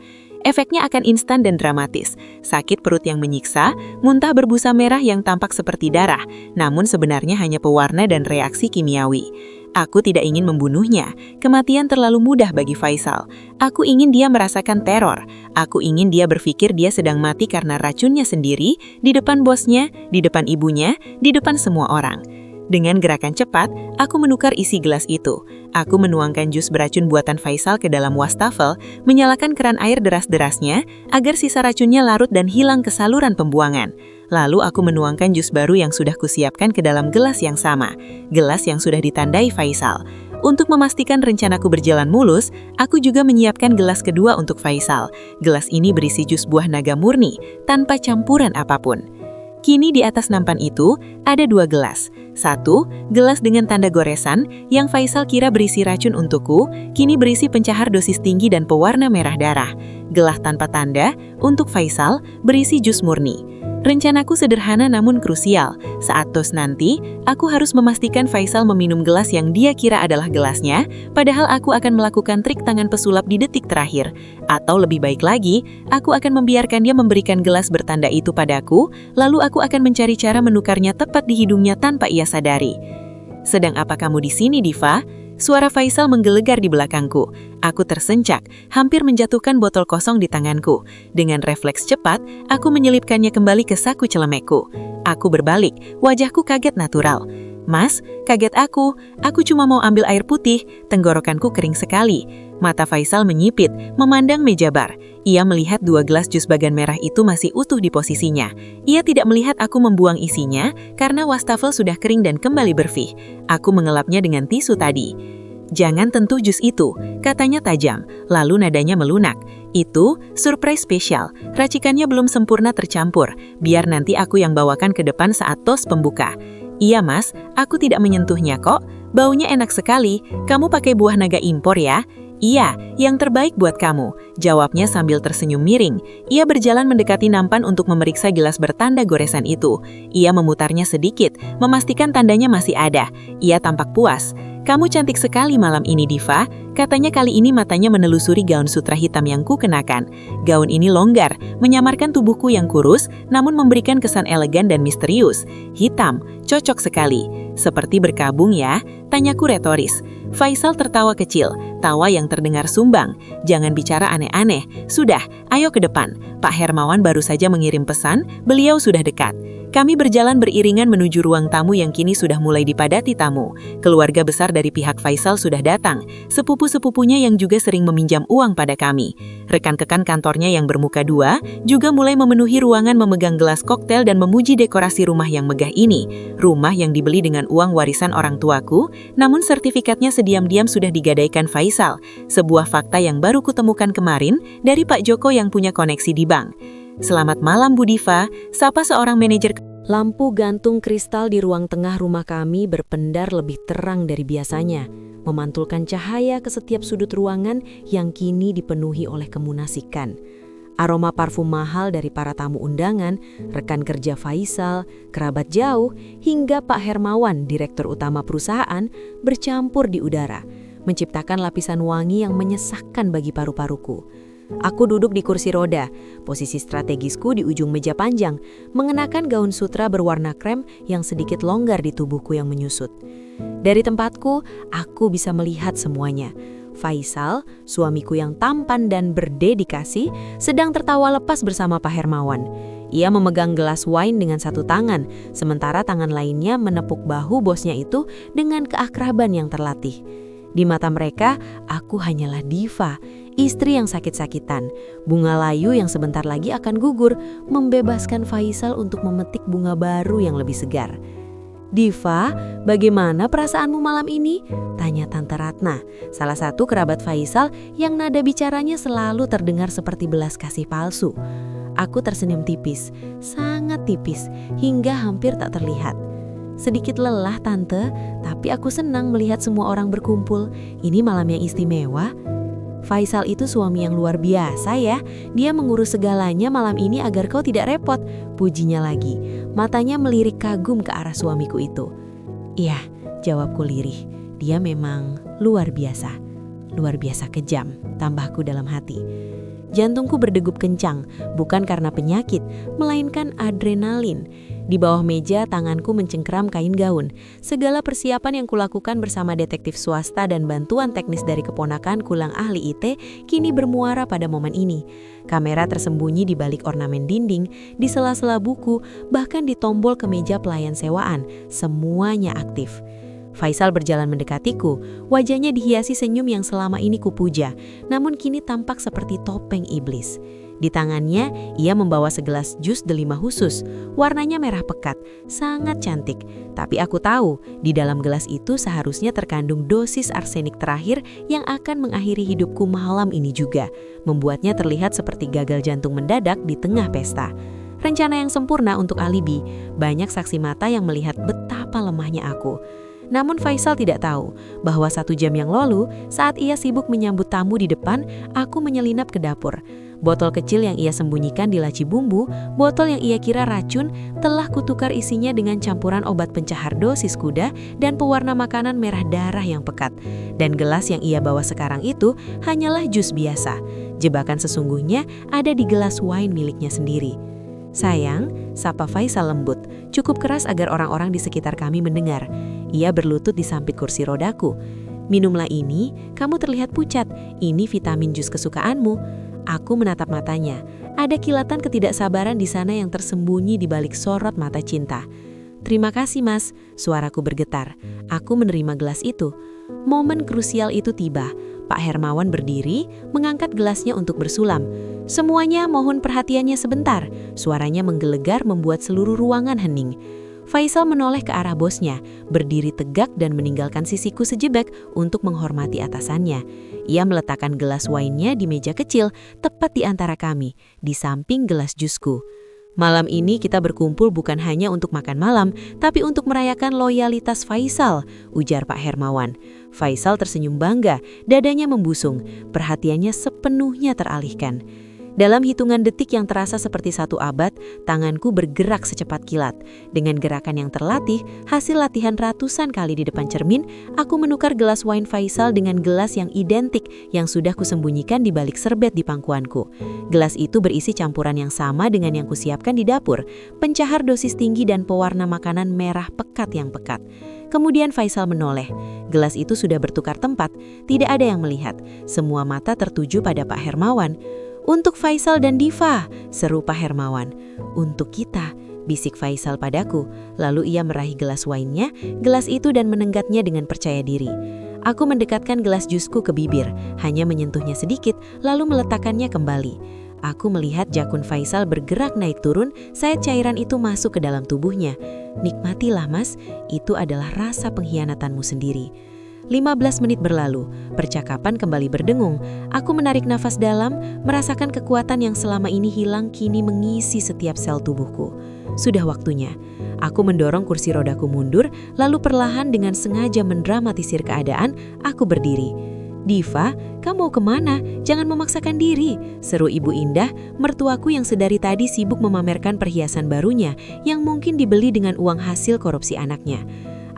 Efeknya akan instan dan dramatis. Sakit perut yang menyiksa, muntah berbusa merah yang tampak seperti darah, namun sebenarnya hanya pewarna dan reaksi kimiawi. Aku tidak ingin membunuhnya. Kematian terlalu mudah bagi Faisal. Aku ingin dia merasakan teror. Aku ingin dia berpikir dia sedang mati karena racunnya sendiri, di depan bosnya, di depan ibunya, di depan semua orang. Dengan gerakan cepat, aku menukar isi gelas itu. Aku menuangkan jus beracun buatan Faisal ke dalam wastafel, menyalakan keran air deras-derasnya agar sisa racunnya larut dan hilang ke saluran pembuangan. Lalu aku menuangkan jus baru yang sudah kusiapkan ke dalam gelas yang sama, gelas yang sudah ditandai Faisal. Untuk memastikan rencanaku berjalan mulus, aku juga menyiapkan gelas kedua untuk Faisal. Gelas ini berisi jus buah naga murni, tanpa campuran apapun. Kini di atas nampan itu, ada 2 gelas. Satu, gelas dengan tanda goresan, yang Faisal kira berisi racun untukku, kini berisi pencahar dosis tinggi dan pewarna merah darah. Gelas tanpa tanda, untuk Faisal, berisi jus murni. Rencanaku sederhana namun krusial. Saat tos nanti, aku harus memastikan Faisal meminum gelas yang dia kira adalah gelasnya, padahal aku akan melakukan trik tangan pesulap di detik terakhir. Atau lebih baik lagi, aku akan membiarkan dia memberikan gelas bertanda itu padaku, lalu aku akan mencari cara menukarnya tepat di hidungnya tanpa ia sadari. "Sedang apa kamu di sini, Diva?" Suara Faisal menggelegar di belakangku. Aku tersencak, hampir menjatuhkan botol kosong di tanganku. Dengan refleks cepat, aku menyelipkannya kembali ke saku celemekku. Aku berbalik, wajahku kaget natural. "Mas, kaget aku cuma mau ambil air putih." Tenggorokanku kering sekali. Mata Faisal menyipit, memandang meja bar. Ia melihat 2 gelas jus bagan merah itu masih utuh di posisinya. Ia tidak melihat aku membuang isinya, karena wastafel sudah kering dan kembali bersih. Aku mengelapnya dengan tisu tadi. "Jangan tentu jus itu," katanya tajam, lalu nadanya melunak. "Itu surprise spesial, racikannya belum sempurna tercampur. Biar nanti aku yang bawakan ke depan saat tos pembuka." "Iya mas, aku tidak menyentuhnya kok. Baunya enak sekali. Kamu pakai buah naga impor ya?" "Iya, yang terbaik buat kamu," jawabnya sambil tersenyum miring. Ia berjalan mendekati nampan untuk memeriksa gelas bertanda goresan itu. Ia memutarnya sedikit, memastikan tandanya masih ada. Ia tampak puas. "Kamu cantik sekali malam ini, Diva," katanya kali ini matanya menelusuri gaun sutra hitam yang ku kenakan. Gaun ini longgar, menyamarkan tubuhku yang kurus, namun memberikan kesan elegan dan misterius. Hitam, cocok sekali. "Seperti berkabung ya?" tanyaku retoris. Faisal tertawa kecil, tawa yang terdengar sumbang. "Jangan bicara aneh-aneh. Sudah, ayo ke depan. Pak Hermawan baru saja mengirim pesan, beliau sudah dekat." Kami berjalan beriringan menuju ruang tamu yang kini sudah mulai dipadati tamu. Keluarga besar dari pihak Faisal sudah datang, sepupu-sepupunya yang juga sering meminjam uang pada kami. Rekan-rekan kantornya yang bermuka 2 juga mulai memenuhi ruangan memegang gelas koktail dan memuji dekorasi rumah yang megah ini. Rumah yang dibeli dengan uang warisan orang tuaku, namun sertifikatnya sediam-diam sudah digadaikan Faisal. Sebuah fakta yang baru kutemukan kemarin dari Pak Joko yang punya koneksi di bank. "Selamat malam Bu Diva," sapa seorang manajer. Lampu gantung kristal di ruang tengah rumah kami berpendar lebih terang dari biasanya, memantulkan cahaya ke setiap sudut ruangan yang kini dipenuhi oleh kemunasikan. Aroma parfum mahal dari para tamu undangan, rekan kerja Faisal, kerabat jauh, hingga Pak Hermawan, direktur utama perusahaan, bercampur di udara, menciptakan lapisan wangi yang menyesakkan bagi paru-paruku. Aku duduk di kursi roda, posisi strategisku di ujung meja panjang, mengenakan gaun sutra berwarna krem yang sedikit longgar di tubuhku yang menyusut. Dari tempatku, aku bisa melihat semuanya. Faisal, suamiku yang tampan dan berdedikasi, sedang tertawa lepas bersama Pak Hermawan. Ia memegang gelas wine dengan satu tangan, sementara tangan lainnya menepuk bahu bosnya itu dengan keakraban yang terlatih. Di mata mereka, aku hanyalah diva, istri yang sakit-sakitan, bunga layu yang sebentar lagi akan gugur, membebaskan Faisal untuk memetik bunga baru yang lebih segar. "Diva, bagaimana perasaanmu malam ini?" tanya Tante Ratna, salah satu kerabat Faisal yang nada bicaranya selalu terdengar seperti belas kasih palsu. Aku tersenyum tipis, sangat tipis, hingga hampir tak terlihat. "Sedikit lelah, Tante, tapi aku senang melihat semua orang berkumpul. Ini malam yang istimewa." "Faisal itu suami yang luar biasa ya. Dia mengurus segalanya malam ini agar kau tidak repot," pujinya lagi. Matanya melirik kagum ke arah suamiku itu. "Iya," jawabku lirih. "Dia memang luar biasa kejam," tambahku dalam hati. Jantungku berdegup kencang, bukan karena penyakit, melainkan adrenalin. Di bawah meja, tanganku mencengkeram kain gaun. Segala persiapan yang kulakukan bersama detektif swasta dan bantuan teknis dari keponakan kulang ahli IT kini bermuara pada momen ini. Kamera tersembunyi di balik ornamen dinding, di sela-sela buku, bahkan di tombol kemeja pelayan sewaan. Semuanya aktif. Faisal berjalan mendekatiku, wajahnya dihiasi senyum yang selama ini kupuja, namun kini tampak seperti topeng iblis. Di tangannya, ia membawa segelas jus delima khusus, warnanya merah pekat, sangat cantik. Tapi aku tahu, di dalam gelas itu seharusnya terkandung dosis arsenik terakhir yang akan mengakhiri hidupku malam ini juga, membuatnya terlihat seperti gagal jantung mendadak di tengah pesta. Rencana yang sempurna untuk alibi, banyak saksi mata yang melihat betapa lemahnya aku. Namun Faisal tidak tahu bahwa 1 jam yang lalu, saat ia sibuk menyambut tamu di depan, aku menyelinap ke dapur. Botol kecil yang ia sembunyikan di laci bumbu, botol yang ia kira racun, telah kutukar isinya dengan campuran obat pencahar dosis kuda dan pewarna makanan merah darah yang pekat. Dan gelas yang ia bawa sekarang itu hanyalah jus biasa. Jebakan sesungguhnya ada di gelas wine miliknya sendiri. "Sayang," sapa Faisal lembut, cukup keras agar orang-orang di sekitar kami mendengar. Ia berlutut di samping kursi rodaku. "Minumlah ini, kamu terlihat pucat. Ini vitamin jus kesukaanmu." Aku menatap matanya. Ada kilatan ketidaksabaran di sana yang tersembunyi di balik sorot mata cinta. "Terima kasih, Mas," suaraku bergetar. Aku menerima gelas itu. Momen krusial itu tiba. Pak Hermawan berdiri, mengangkat gelasnya untuk bersulam. "Semuanya mohon perhatiannya sebentar." Suaranya menggelegar membuat seluruh ruangan hening. Faisal menoleh ke arah bosnya, berdiri tegak dan meninggalkan sisiku sejebak untuk menghormati atasannya. Ia meletakkan gelas wine-nya di meja kecil, tepat di antara kami, di samping gelas jusku. "Malam ini kita berkumpul bukan hanya untuk makan malam, tapi untuk merayakan loyalitas Faisal," ujar Pak Hermawan. Faisal tersenyum bangga, dadanya membusung, perhatiannya sepenuhnya teralihkan. Dalam hitungan detik yang terasa seperti 1 abad, tanganku bergerak secepat kilat. Dengan gerakan yang terlatih, hasil latihan ratusan kali di depan cermin, aku menukar gelas wine Faisal dengan gelas yang identik yang sudah kusembunyikan di balik serbet di pangkuanku. Gelas itu berisi campuran yang sama dengan yang kusiapkan di dapur, pencahar dosis tinggi dan pewarna makanan merah pekat yang pekat. Kemudian Faisal menoleh. Gelas itu sudah bertukar tempat, tidak ada yang melihat. Semua mata tertuju pada Pak Hermawan. "Untuk Faisal dan Diva," seru Pak Hermawan. "Untuk kita," bisik Faisal padaku. Lalu ia meraih gelas wine-nya, gelas itu dan menenggaknya dengan percaya diri. Aku mendekatkan gelas jusku ke bibir, hanya menyentuhnya sedikit, lalu meletakkannya kembali. Aku melihat jakun Faisal bergerak naik turun saat cairan itu masuk ke dalam tubuhnya. "Nikmatilah, Mas, itu adalah rasa pengkhianatanmu sendiri." 15 menit berlalu, percakapan kembali berdengung. Aku menarik nafas dalam, merasakan kekuatan yang selama ini hilang kini mengisi setiap sel tubuhku. Sudah waktunya. Aku mendorong kursi rodaku mundur, lalu perlahan dengan sengaja mendramatisir keadaan, aku berdiri. "Diva, kamu mau kemana? Jangan memaksakan diri," seru Ibu Indah, mertuaku yang sedari tadi sibuk memamerkan perhiasan barunya yang mungkin dibeli dengan uang hasil korupsi anaknya.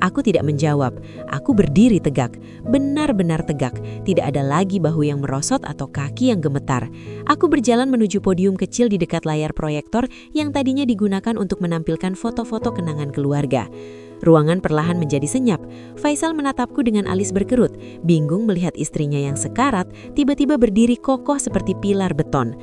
Aku tidak menjawab. Aku berdiri tegak, benar-benar tegak. Tidak ada lagi bahu yang merosot atau kaki yang gemetar. Aku berjalan menuju podium kecil di dekat layar proyektor yang tadinya digunakan untuk menampilkan foto-foto kenangan keluarga. Ruangan perlahan menjadi senyap. Faisal menatapku dengan alis berkerut, bingung melihat istrinya yang sekarat tiba-tiba berdiri kokoh seperti pilar beton.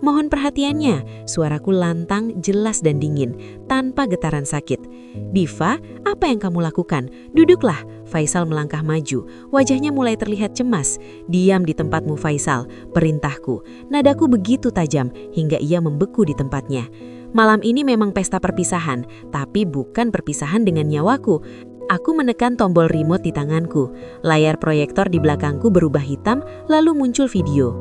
Mohon perhatiannya, suaraku lantang, jelas dan dingin, tanpa getaran sakit. Diva, apa yang kamu lakukan? Duduklah. Faisal melangkah maju, wajahnya mulai terlihat cemas. Diam di tempatmu Faisal, perintahku. Nadaku begitu tajam, hingga ia membeku di tempatnya. Malam ini memang pesta perpisahan, tapi bukan perpisahan dengan nyawaku. Aku menekan tombol remote di tanganku. Layar proyektor di belakangku berubah hitam, lalu muncul video.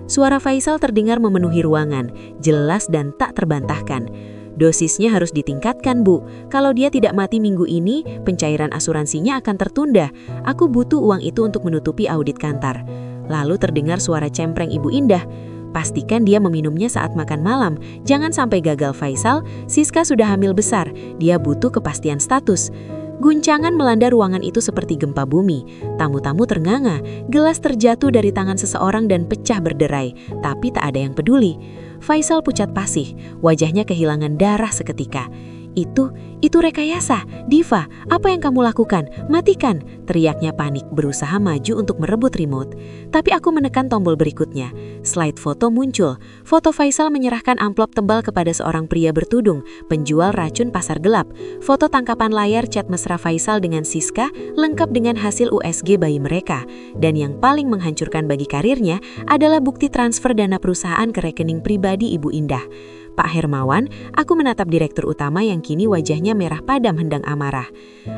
Suara Faisal terdengar memenuhi ruangan, jelas dan tak terbantahkan. Dosisnya harus ditingkatkan, Bu. Kalau dia tidak mati minggu ini, pencairan asuransinya akan tertunda. Aku butuh uang itu untuk menutupi audit kantor. Lalu terdengar suara cempreng Ibu Indah. Pastikan dia meminumnya saat makan malam. Jangan sampai gagal Faisal, Siska sudah hamil besar. Dia butuh kepastian status. Guncangan melanda ruangan itu seperti gempa bumi. Tamu-tamu ternganga, gelas terjatuh dari tangan seseorang dan pecah berderai, tapi tak ada yang peduli. Faisal pucat pasih, wajahnya kehilangan darah seketika. Itu rekayasa. Diva, apa yang kamu lakukan? Matikan, teriaknya panik, berusaha maju untuk merebut remote. Tapi aku menekan tombol berikutnya. Slide foto muncul. Foto Faisal menyerahkan amplop tebal kepada seorang pria bertudung, penjual racun pasar gelap. Foto tangkapan layar chat mesra Faisal dengan Siska, lengkap dengan hasil USG bayi mereka. Dan yang paling menghancurkan bagi karirnya adalah bukti transfer dana perusahaan ke rekening pribadi Ibu Indah. Pak Hermawan, aku menatap direktur utama yang kini wajahnya merah padam hendang amarah.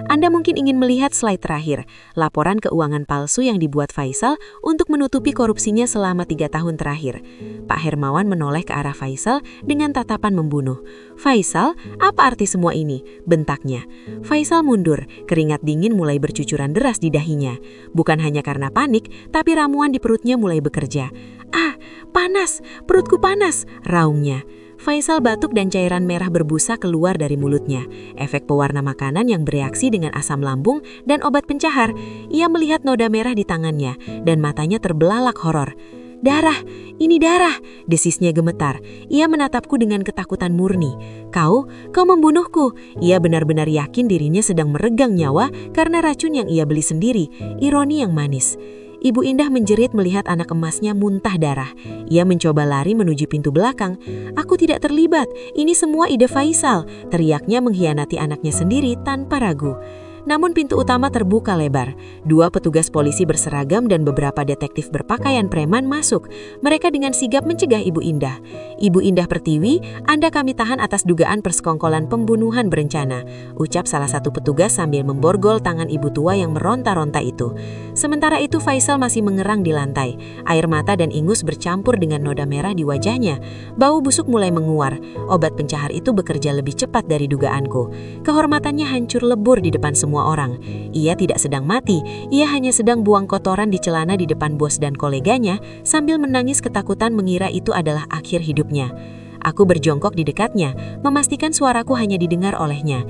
Anda mungkin ingin melihat slide terakhir, laporan keuangan palsu yang dibuat Faisal untuk menutupi korupsinya selama 3 tahun terakhir. Pak Hermawan menoleh ke arah Faisal dengan tatapan membunuh. Faisal, apa arti semua ini? Bentaknya. Faisal mundur, keringat dingin mulai bercucuran deras di dahinya. Bukan hanya karena panik, tapi ramuan di perutnya mulai bekerja. Ah, panas, perutku panas, raungnya. Faisal batuk dan cairan merah berbusa keluar dari mulutnya. Efek pewarna makanan yang bereaksi dengan asam lambung dan obat pencahar. Ia melihat noda merah di tangannya dan matanya terbelalak horor. Darah, ini darah, desisnya gemetar. Ia menatapku dengan ketakutan murni. Kau membunuhku. Ia benar-benar yakin dirinya sedang meregang nyawa karena racun yang ia beli sendiri. Ironi yang manis. Ibu Indah menjerit melihat anak emasnya muntah darah. Ia mencoba lari menuju pintu belakang. Aku tidak terlibat, ini semua ide Faisal, teriaknya mengkhianati anaknya sendiri tanpa ragu. Namun pintu utama terbuka lebar. 2 petugas polisi berseragam dan beberapa detektif berpakaian preman masuk. Mereka dengan sigap mencegah Ibu Indah. Ibu Indah Pertiwi, Anda kami tahan atas dugaan persekongkolan pembunuhan berencana, ucap salah satu petugas sambil memborgol tangan ibu tua yang meronta-ronta itu. Sementara itu Faisal masih mengerang di lantai. Air mata dan ingus bercampur dengan noda merah di wajahnya. Bau busuk mulai menguar. Obat pencahar itu bekerja lebih cepat dari dugaanku. Kehormatannya hancur lebur di depan semua orang. Ia tidak sedang mati, ia hanya sedang buang kotoran di celana di depan bos dan koleganya sambil menangis ketakutan mengira itu adalah akhir hidupnya. Aku berjongkok di dekatnya, memastikan suaraku hanya didengar olehnya.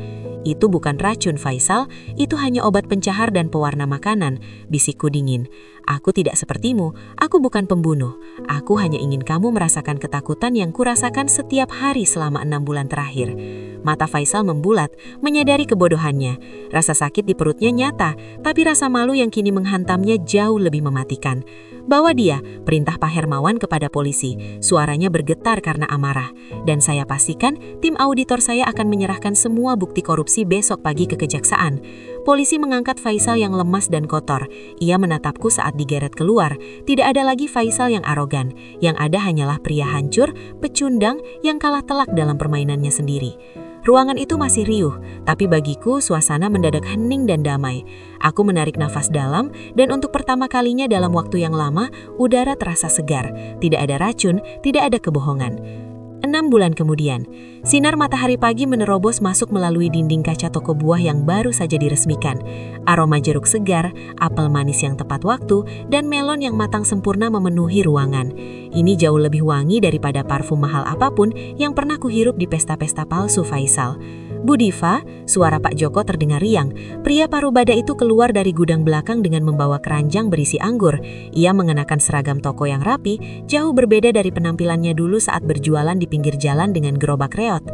Itu bukan racun Faisal, itu hanya obat pencahar dan pewarna makanan, bisikku dingin. Aku tidak sepertimu, aku bukan pembunuh. Aku hanya ingin kamu merasakan ketakutan yang kurasakan setiap hari selama 6 bulan terakhir. Mata Faisal membulat, menyadari kebodohannya. Rasa sakit di perutnya nyata, tapi rasa malu yang kini menghantamnya jauh lebih mematikan. Bawa dia, perintah Pak Hermawan kepada polisi. Suaranya bergetar karena amarah. Dan saya pastikan tim auditor saya akan menyerahkan semua bukti korupsi besok pagi ke kejaksaan. Polisi mengangkat Faisal yang lemas dan kotor. Ia menatapku saat digeret keluar. Tidak ada lagi Faisal yang arogan. Yang ada hanyalah pria hancur, pecundang yang kalah telak dalam permainannya sendiri. Ruangan itu masih riuh, tapi bagiku suasana mendadak hening dan damai. Aku menarik nafas dalam, dan untuk pertama kalinya dalam waktu yang lama, udara terasa segar. Tidak ada racun, tidak ada kebohongan. 6 bulan kemudian, sinar matahari pagi menerobos masuk melalui dinding kaca toko buah yang baru saja diresmikan. Aroma jeruk segar, apel manis yang tepat waktu, dan melon yang matang sempurna memenuhi ruangan. Ini jauh lebih wangi daripada parfum mahal apapun yang pernah kuhirup di pesta-pesta palsu Faisal. Bu Diva, suara Pak Joko terdengar riang. Pria parubada itu keluar dari gudang belakang dengan membawa keranjang berisi anggur. Ia mengenakan seragam toko yang rapi, jauh berbeda dari penampilannya dulu saat berjualan di pinggir jalan dengan gerobak reot.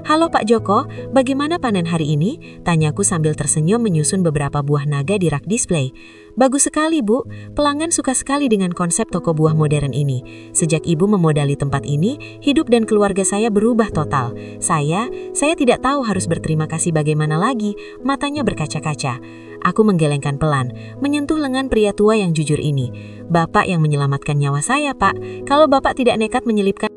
"Halo Pak Joko, bagaimana panen hari ini?" tanyaku sambil tersenyum menyusun beberapa buah naga di rak display. "Bagus sekali, Bu. Pelanggan suka sekali dengan konsep toko buah modern ini. Sejak Ibu memodali tempat ini, hidup dan keluarga saya berubah total. Saya tidak tahu harus berterima kasih bagaimana lagi." Matanya berkaca-kaca. Aku menggelengkan pelan, menyentuh lengan pria tua yang jujur ini. "Bapak yang menyelamatkan nyawa saya, Pak. Kalau Bapak tidak nekat menyelipkan